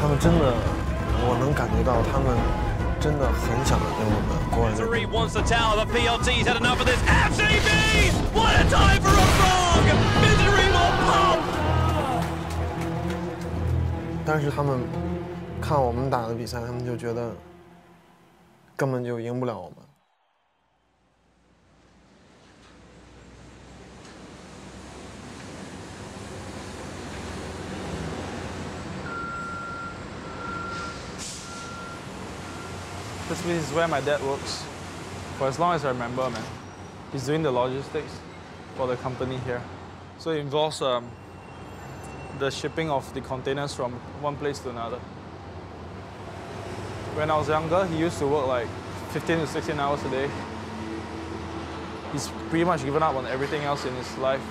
他们真的，我能感觉到他们真的很想跟我们国外队。 Misery wants the tower, but PLT's had enough of this. FCB! What a time for a frog! Misery will pump! 但是他们看我们打的比赛，他们就觉得根本就赢不了我们。 This is where my dad works. For as long as I remember, man. He's doing the logistics for the company here. So it involves the shipping of the containers from one place to another. When I was younger, he used to work like 15 to 16 hours a day. He's pretty much given up on everything else in his life.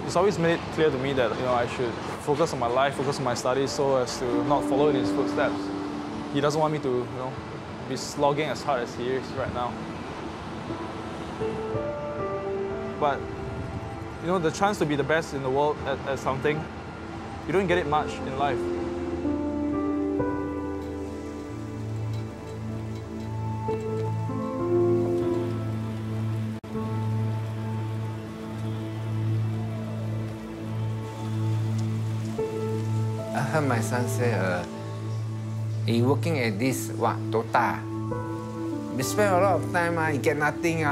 He's always made it clear to me that I should focus on my life, focus on my studies, so as to not follow in his footsteps. He doesn't want me to, be slogging as hard as he is right now. But, the chance to be the best in the world at something, you don't get it much in life. I heard my son say, he working at this, Dota. We spend a lot of time, he get nothing.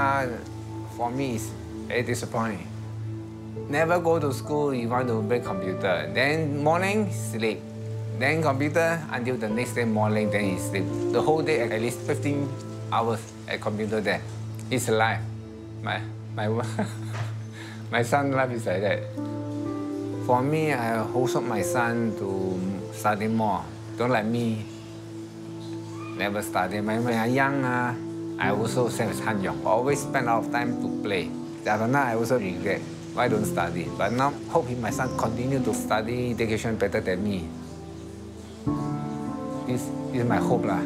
For me, it's very disappointing. Never go to school, you want to play computer. Then morning, sleep. Then computer until the next day morning, then he sleep. The whole day, at least 15 hours at computer there. It's life. My son's life is like that. For me, I also my son to study more. Don't like me. Never study. When I'm young, I also same as Han Yong. Always spend a lot of time to play. But now I also regret. Why don't study? But now, hope my son continue to study education better than me. This is my hope lah.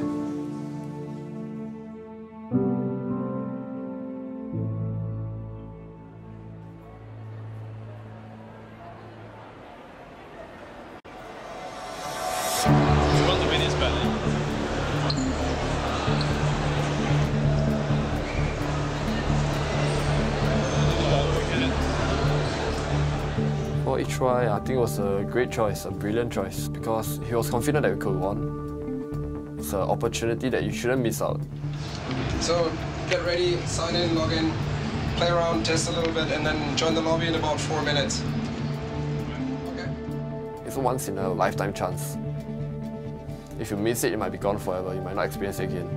For each try, I think it was a great choice, a brilliant choice, because he was confident that we could won. It's an opportunity that you shouldn't miss out. So get ready, sign in, log in, play around, test a little bit, and then join the lobby in about 4 minutes. Okay? It's a once-in-a-lifetime chance. If you miss it, it might be gone forever. You might not experience it again.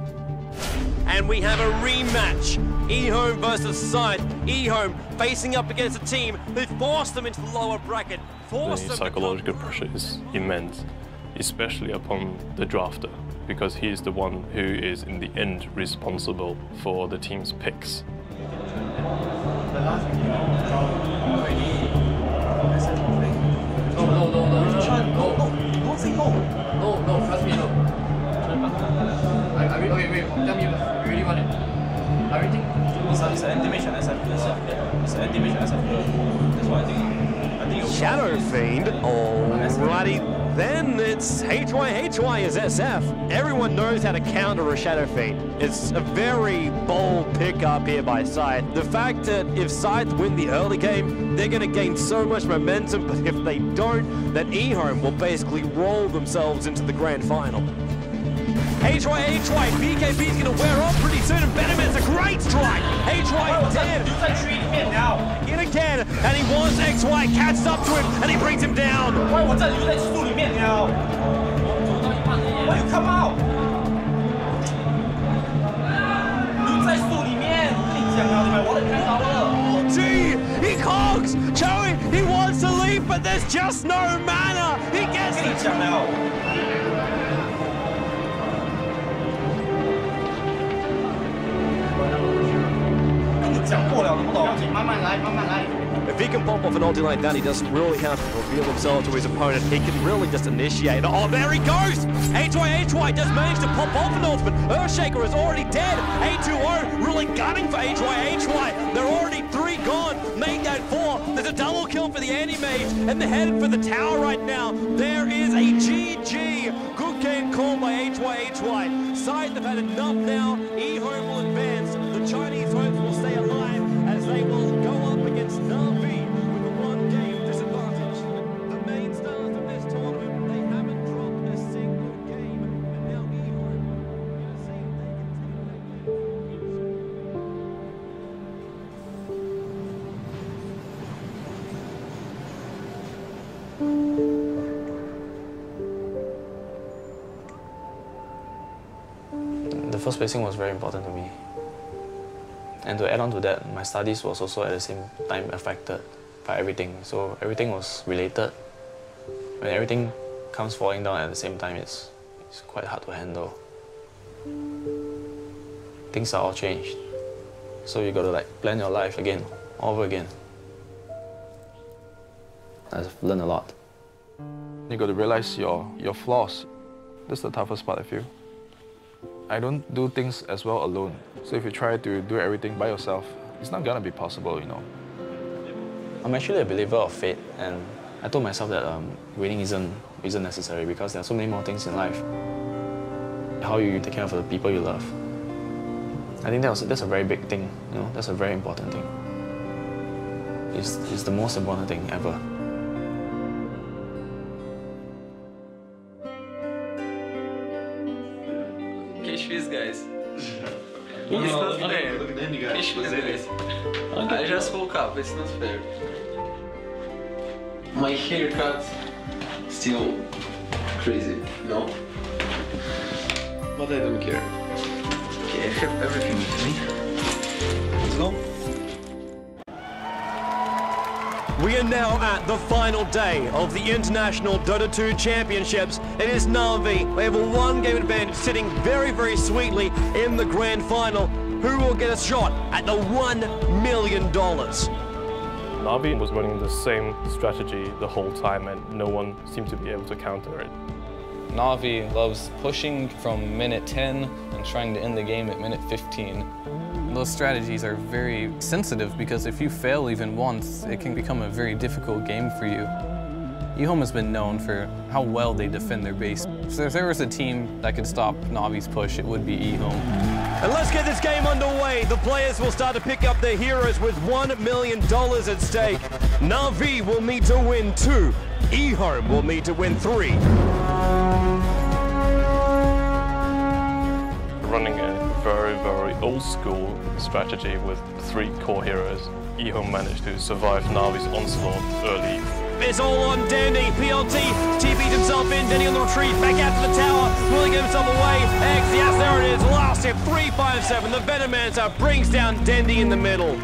And we have a rematch. eHome versus SCYTHE. eHome facing up against a team who forced them into the lower bracket. The psychological pressure is immense, especially upon the drafter, because he is the one who is in the end responsible for the team's picks. Don't say no. No, trust me, no. Wait, tell me, you really want it? Everything? It's an animation SF. It's an animation SF. That's why I think Shadow Fiend. Alrighty. Then it's HY is SF. Everyone knows how to counter a Shadow Fiend. It's a very bold pickup here by SCYTHE. The fact that if SCYTHE win the early game, they're going to gain so much momentum, but if they don't, then eHome will basically roll themselves into the grand final. HY, BKB is going to wear off pretty soon, and BENEDICT'S a great strike. HY dead. In again, and he wants XY, catches up to him, and he brings him down. Why you come out? Gee, he cogs! Joey, he wants to leave, but there's just no mana. He gets the If he can pop off an ulti like that, he doesn't really have to reveal himself to his opponent. He can really just initiate. Oh, there he goes! HY does manage to pop off an ultimate. Earthshaker is already dead. A2O really gunning for HY. They're already 3 gone. Made that 4. There's a double kill for the anti-mage, and they're headed for the tower right now. There is a GG. Good game called by HY. SCYTHE have had enough now. eHome will advance. The Chinese hopes will stay alive as they will go up against NAVI with a 1-game disadvantage. The main stars of this tournament, they haven't dropped a single game, and now eHome are going to see if they can The first placing was very important to me. And to add on to that, my studies was also at the same time affected by everything. So everything was related. When everything comes falling down at the same time, it's quite hard to handle. Things are all changed. So you gotta plan your life again, all over again. I've learned a lot. You got to realize your flaws. That's the toughest part, I feel. I don't do things as well alone. So if you try to do everything by yourself, it's not gonna be possible, you know. I'm actually a believer of fate, and I told myself that winning isn't necessary because there are so many more things in life. How you take care of the people you love. I think that's a very big thing, you know. That's a very important thing. It's the most important thing ever. Fiz, guys. I just woke up, it's not fair. My haircut still crazy, no? But I don't care. Okay, I have everything with me. Let's go. We are now at the final day of the International Dota 2 Championships. It is NAVI. They have a 1-game advantage, sitting very, very sweetly in the grand final. Who will get a shot at the $1 million? NAVI was running the same strategy the whole time, and no one seemed to be able to counter it. NAVI loves pushing from minute 10 and trying to end the game at minute 15. Those strategies are very sensitive because if you fail even once, it can become a very difficult game for you. eHome has been known for how well they defend their base. So if there was a team that could stop Navi's push, it would be eHome. And let's get this game underway. The players will start to pick up their heroes with $1 million at stake. NAVI will need to win 2. eHome will need to win 3. Running a very, very old school strategy with 3 core heroes, eHome managed to survive Navi's onslaught early. It's all on Dandy. PLT, TP'd himself in. Dandy on the retreat, back out to the tower. Will he get himself away? X, yes, there it is. Last hit, 3-5-7. The Venatus brings down Dandy in the middle.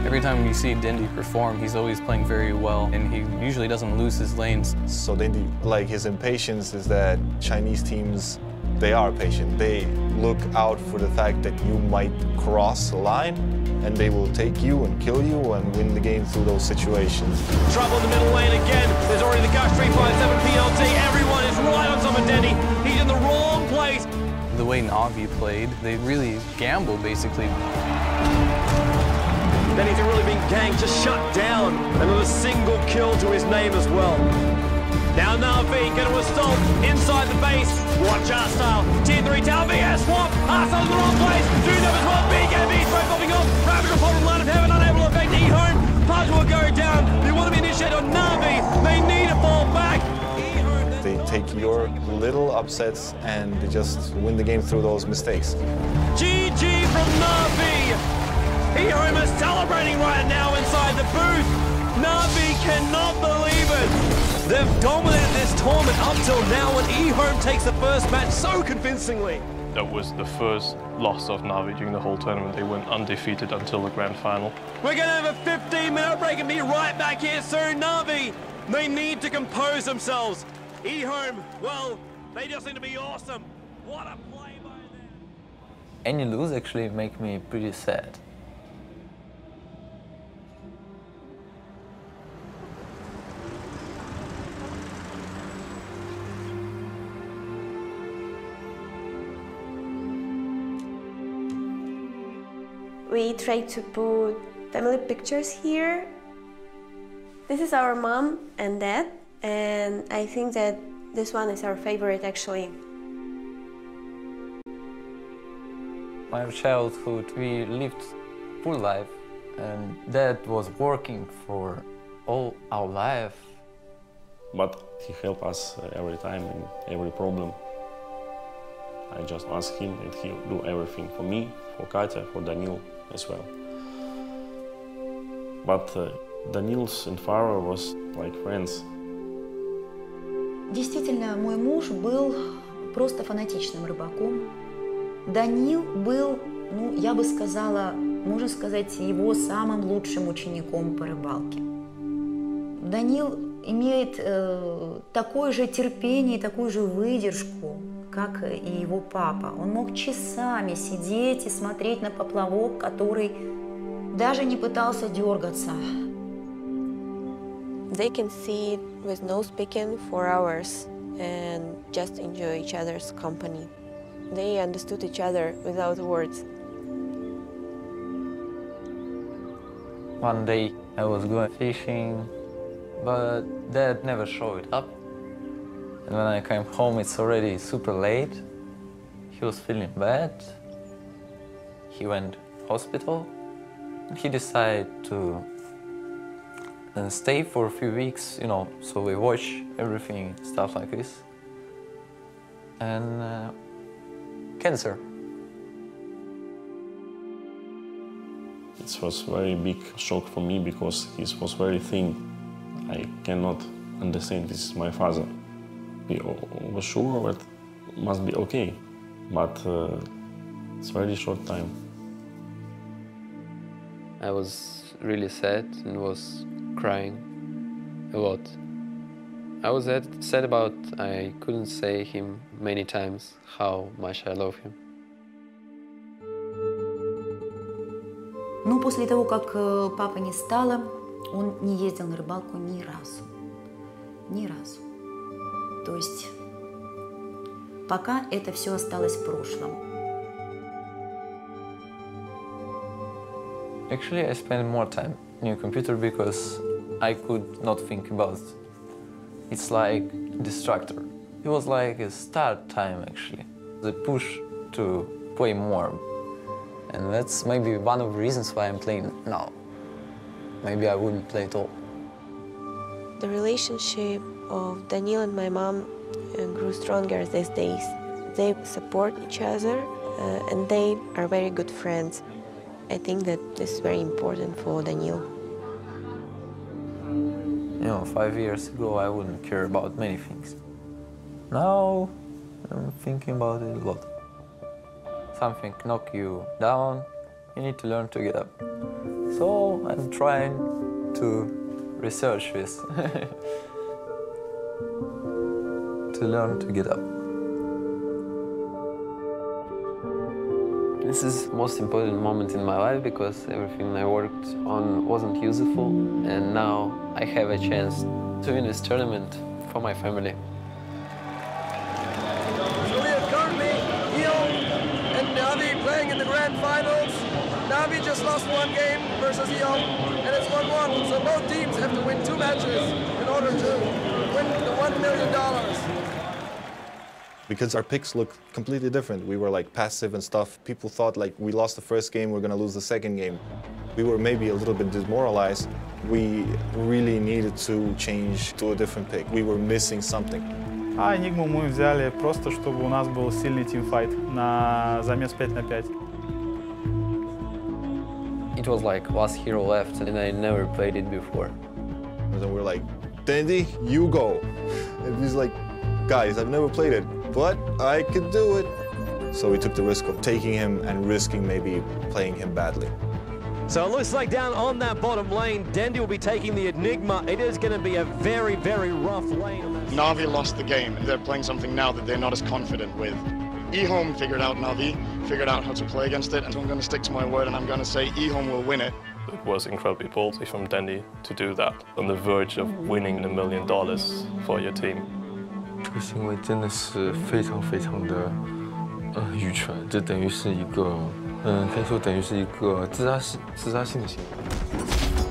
Every time you see Dandy perform, he's always playing very well, and he usually doesn't lose his lanes. So Dandy, like his impatience is that Chinese teams, they are patient. They look out for the fact that you might cross the line, and they will take you and kill you and win the game through those situations. Trouble in the middle lane again. There's already the gush 3-5-7 PLT. Everyone is right on top of Dandy. He's in the wrong place. The way Navi played, they really gamble, basically. Dandy's really been ganked, just shut down. And with a single kill to his name as well. Now NAVI going to assault inside the base. Watch our style. Tier 3 tower VS swap. Arsenal's in the wrong place. Do them as well. Big MV throw popping off. Ravage report on line of heaven. Unable to affect eHome. Pudge will go down. They want to be initiated on NAVI. They need to fall back. They take your little upsets and they just win the game through those mistakes. GG from NAVI. eHome is celebrating right now inside the booth. NAVI cannot believe it. They've dominated this tournament up till now, and eHome takes the first match so convincingly. That was the first loss of Navi during the whole tournament. They went undefeated until the grand final. We're going to have a 15-minute break and be right back here soon. NAVI, they need to compose themselves. eHome, well, they just seem to be awesome. What a play by them. Any lose actually make me pretty sad. We try to put family pictures here. This is our mom and dad, and I think that this one is our favorite actually. My childhood, we lived full life, and Dad was working for all our life. But he helped us every time in every problem. I just ask him and he'll do everything for me, for Katya, for Daniil as well. But Daniil's and Farah was like friends. Действительно, мой муж был просто фанатичным рыбаком. Даниил был, ну, я бы сказала, можно сказать, его самым лучшим учеником по рыбалке. Даниил имеет такое же терпение и такую же выдержку, как и его папа. Он мог часами сидеть и смотреть на поплавок, который даже не пытался дергаться. They can sit with no speaking for hours and just enjoy each other's company. They understood each other without words. One day I was going fishing, but Dad never showed up. And when I came home, it's already super late. He was feeling bad. He went to hospital. He decided to stay for a few weeks, you know, so we watch everything, stuff like this. And cancer. It was a very big shock for me because he was very thin. I cannot understand, this is my father. We were sure that it must be okay, but it's a very short time. I was really sad and was crying a lot. I was sad about I couldn't say him many times how much I love him. Но после того, как папы не стало, он не ездил на рыбалку ни разу. Ни разу. То есть пока это все осталось в прошлом. Actually, I spent more time on your computer because I could not think about it's like distractor. It was like a start time actually, the push to play more. And that's maybe one of the reasons why I'm playing now. Maybe I wouldn't play at all. The relationship of Daniil and my mom grew stronger these days. They support each other and they are very good friends. I think that this is very important for Daniil. You know, 5 years ago I wouldn't care about many things. Now I'm thinking about it a lot. Something knock you down, you need to learn to get up. So I'm trying to research this, to learn to get up. This is the most important moment in my life because everything I worked on wasn't useful, and now I have a chance to win this tournament for my family. So we have currently Eon and Navi playing in the grand finals. Navi just lost one game versus Eon, and it's 1-1. So both teams have to win 2 matches in order to win the $1 million. Because our picks look completely different. We were like passive and stuff. People thought like we lost the first game, we're gonna lose the second game. We were maybe a little bit demoralized. We really needed to change to a different pick. We were missing something. А Enigmu мы взяли просто, чтобы у нас был сильный тимфайт на замес 5 на 5. It was like last hero left, and I never played it before. And then we're like, Dandy, you go. And he's like, guys, I've never played it, but I could do it. So we took the risk of taking him and risking maybe playing him badly. So it looks like down on that bottom lane, Dandy will be taking the Enigma. It is going to be a very, very rough lane. Navi lost the game. They're playing something now that they're not as confident with. eHome figured out Navi, figured out how to play against it, and so I'm going to stick to my word and I'm going to say eHome will win it. It was incredibly ballsy from Dandy to do that, on the verge of winning $1 million for your team. 这个行为真的是非常非常的愚蠢，这等于是一个可以说等于是一个自杀性的行为。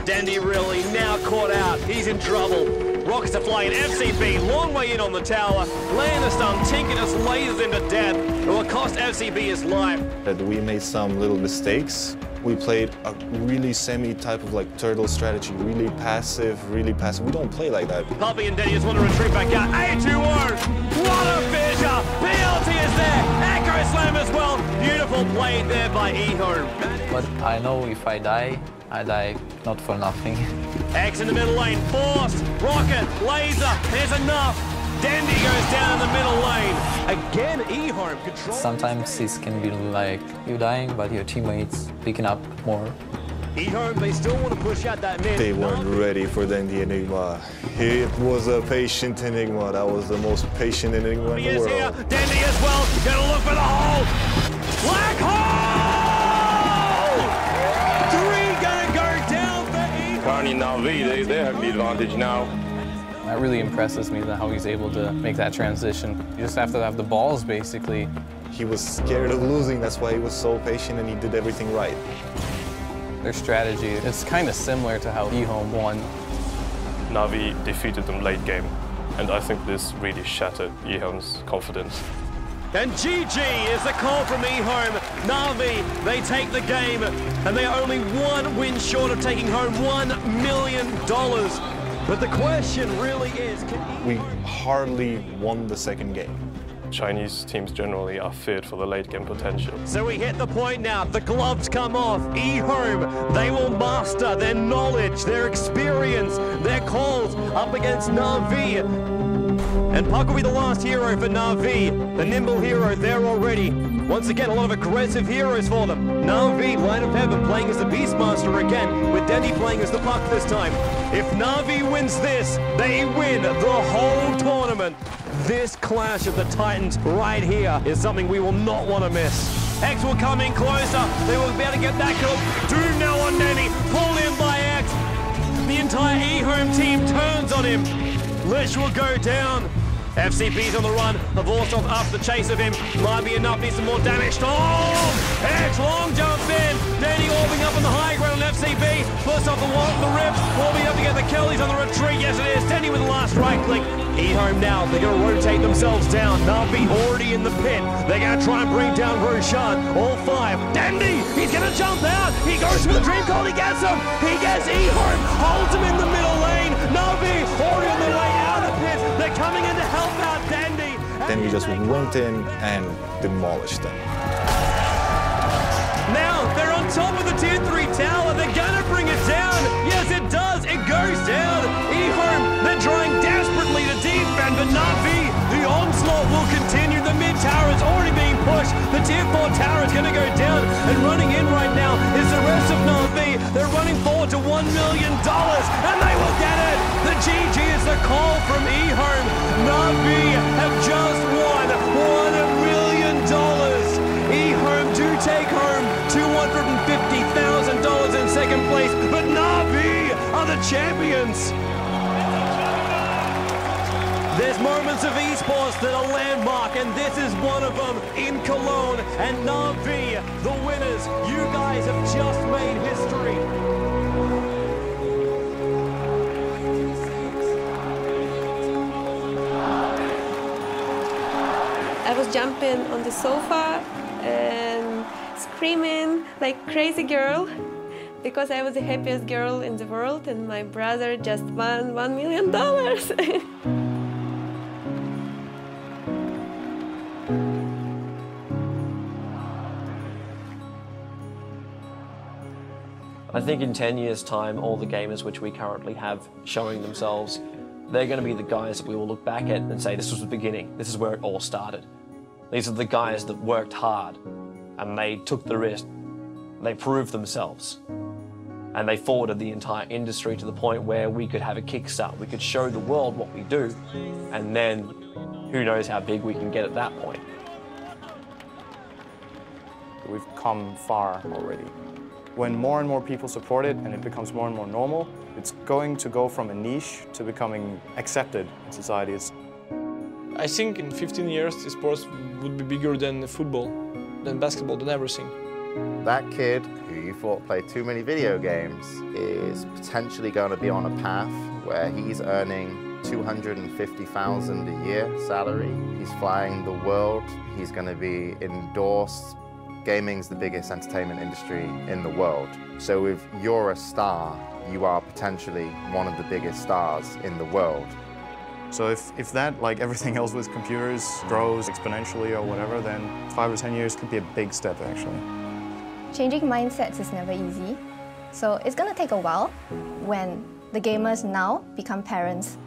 Dandy really now caught out. He's in trouble. Rockets are flying. FCB, long way in on the tower. Laying the stun. Tinker just lasers into death. It will cost FCB his life. We made some little mistakes. We played a really semi-type of like turtle strategy, really passive, really passive. We don't play like that. Puppy and Dandy just want to retreat back out. A2-1. What a fissure. PLT is there. Echo slam as well. Beautiful play there by eHome. But I know if I die not for nothing. X in the middle lane, forced, rocket, laser, there's enough. Dandy goes down in the middle lane. Again, eHome control. Sometimes this can be like you dying, but your teammates picking up more. eHome, they still want to push out that mid. They weren't ready for the Enigma. It was a patient Enigma. That was the most patient Enigma in the world. Here. Dandy as well, gonna look for the hole. Black hole! Currently NAVI, they have the advantage now. That really impresses me, how he's able to make that transition. You just have to have the balls, basically. He was scared of losing, that's why he was so patient and he did everything right. Their strategy is kind of similar to how eHome won. NAVI defeated them late game, and I think this really shattered eHome's confidence. And GG is the call from eHome. Navi, they take the game, and they are only 1 win short of taking home $1 million. But the question really is, we hardly won the second game. Chinese teams generally are feared for the late game potential. So we hit the point now, the gloves come off. eHome, they will master their knowledge, their experience, their calls up against Navi. And Puck will be the last hero for Navi, the nimble hero there already. Once again, a lot of aggressive heroes for them. Navi, Light of Heaven, playing as the Beastmaster again, with Dandy playing as the Puck this time. If Navi wins this, they win the whole tournament. This clash of the Titans right here is something we will not want to miss. X will come in closer. They will be able to get that kill. Doom now on Dandy, pulled in by X. The entire eHome team turns on him. Lich will go down, FCB's on the run. Avorsov after the chase of him. Might be enough, needs some more damage. Oh! Edge, long jump in. Danny orbing up on the high ground on FCB. First off the rips. Orbing up to get the kill. He's on the retreat. Yes, it is. Danny with the last right click. E-Home now. They're going to rotate themselves down. Navi already in the pit. They're going to try and bring down Roshan. All five. Dandy! He's going to jump out. He goes for the dream call. He gets him. He gets E-Home. Holds him in the middle lane. Navi already on their way out of the pit. They're coming in to help out Dandy. Then he just went in and demolished them. Now they're on top of the tier 3 tower. They're gonna bring it down. Yes, it does. It goes down. E-Home, they're trying desperately to defend, but Navi, the onslaught will continue. The mid tower is already being pushed. The tier 4 tower is gonna go down, and running in right now is the rest of Navi. They're running forward to $1 million, and they will get it. The GG is the call from E-Home. Navi have just won $1 million. E-Home do take home $250,000 in second place, but Navi are the champions. There's moments of esports that are landmark, and this is one of them in Cologne. And Navi, the winners, you guys have just made history. I was jumping on the sofa and screaming like crazy girl because I was the happiest girl in the world and my brother just won $1 million. I think in 10 years' time, all the gamers which we currently have showing themselves, they're going to be the guys that we will look back at and say, this was the beginning, this is where it all started. These are the guys that worked hard and they took the risk, they proved themselves, and they forwarded the entire industry to the point where we could have a kickstart. We could show the world what we do, and then who knows how big we can get at that point. We've come far already. When more and more people support it and it becomes more and more normal, it's going to go from a niche to becoming accepted in society. I think in 15 years, sports would be bigger than football, than basketball, than everything. That kid who you thought played too many video games is potentially going to be on a path where he's earning $250,000 a year salary. He's flying the world. He's going to be endorsed. Gaming's the biggest entertainment industry in the world. So if you're a star, you are potentially one of the biggest stars in the world. So if that, like everything else with computers, grows exponentially or whatever, then 5 or 10 years could be a big step, actually. Changing mindsets is never easy. So it's going to take a while. When the gamers now become parents,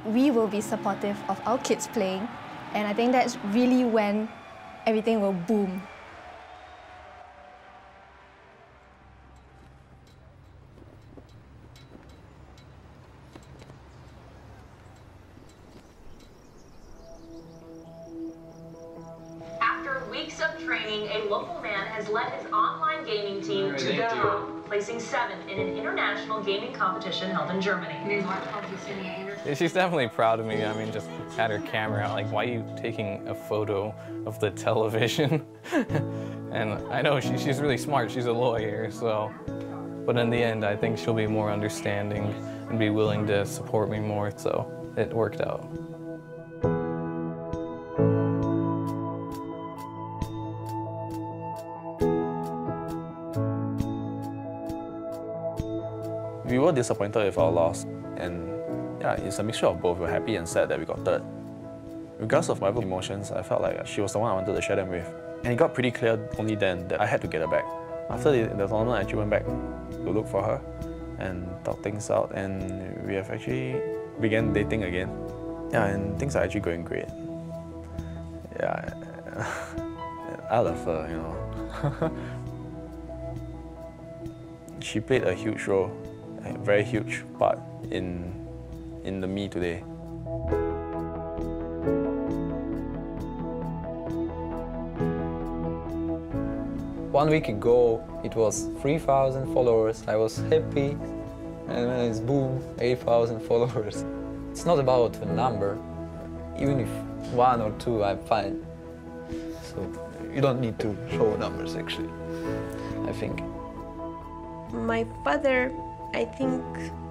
we will be supportive of our kids playing. And I think that's really when everything will boom. A local man has led his online gaming team to go, placing 7th in an international gaming competition held in Germany. She's definitely proud of me. I mean, just had her camera out, like, why are you taking a photo of the television? And I know she's really smart. She's a lawyer, so. But in the end, I think she'll be more understanding and be willing to support me more, so it worked out. We were disappointed with our loss, and yeah, it's a mixture of both. We're happy and sad that we got third. Regardless of my emotions, I felt like she was the one I wanted to share them with. And it got pretty clear only then that I had to get her back. After the tournament, I actually went back to look for her and talk things out, and we have actually began dating again. Yeah, and things are actually going great. Yeah, I love her, you know. She played a huge role, a very huge part in the me today. One week ago, it was 3,000 followers. I was happy, and then it's boom, 8,000 followers. It's not about the number, Even if 1 or 2, I'm fine. So you don't need to show numbers, actually, I think. My father, I think,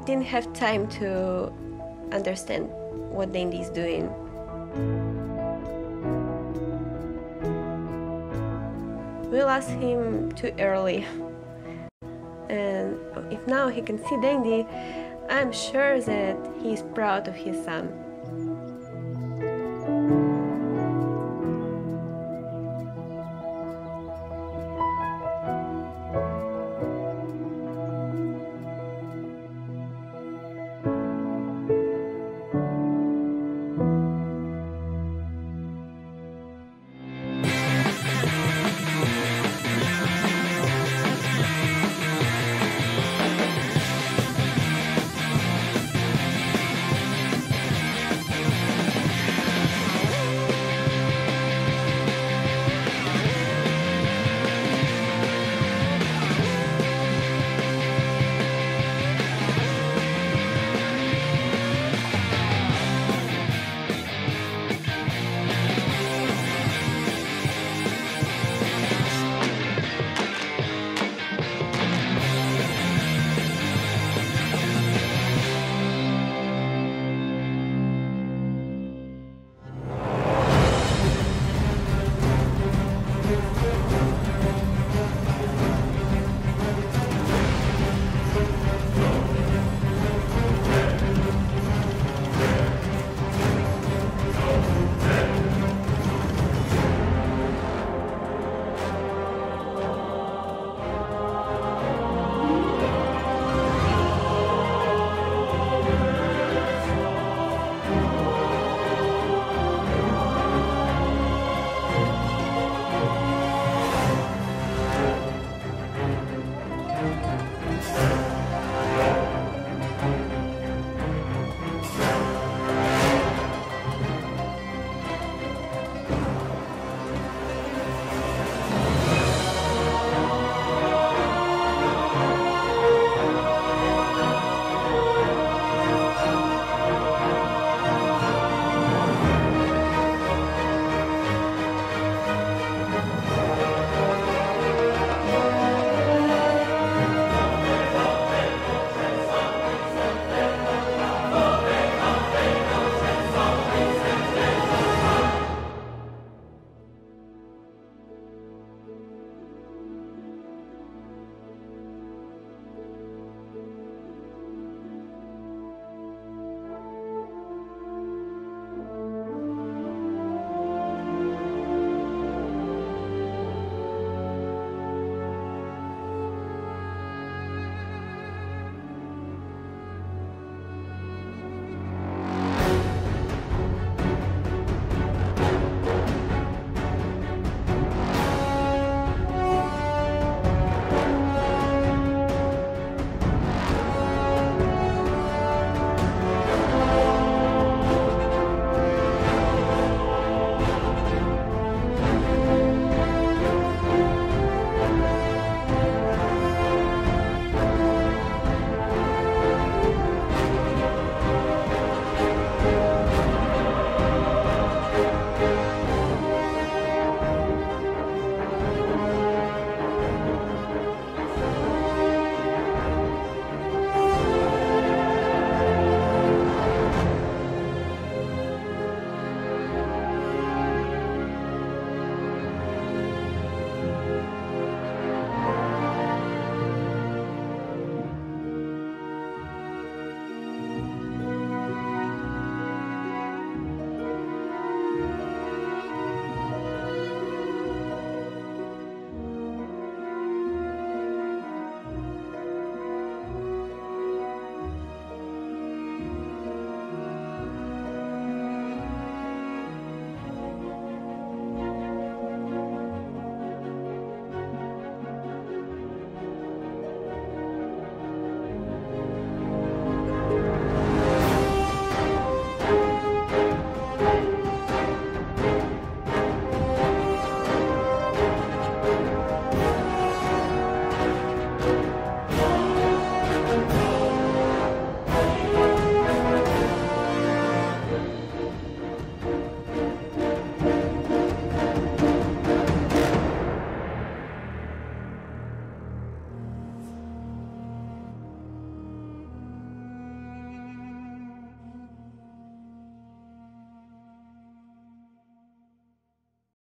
didn't have time to understand what Dandy is doing. We lost him too early. And if now he can see Dandy, I'm sure that he's proud of his son.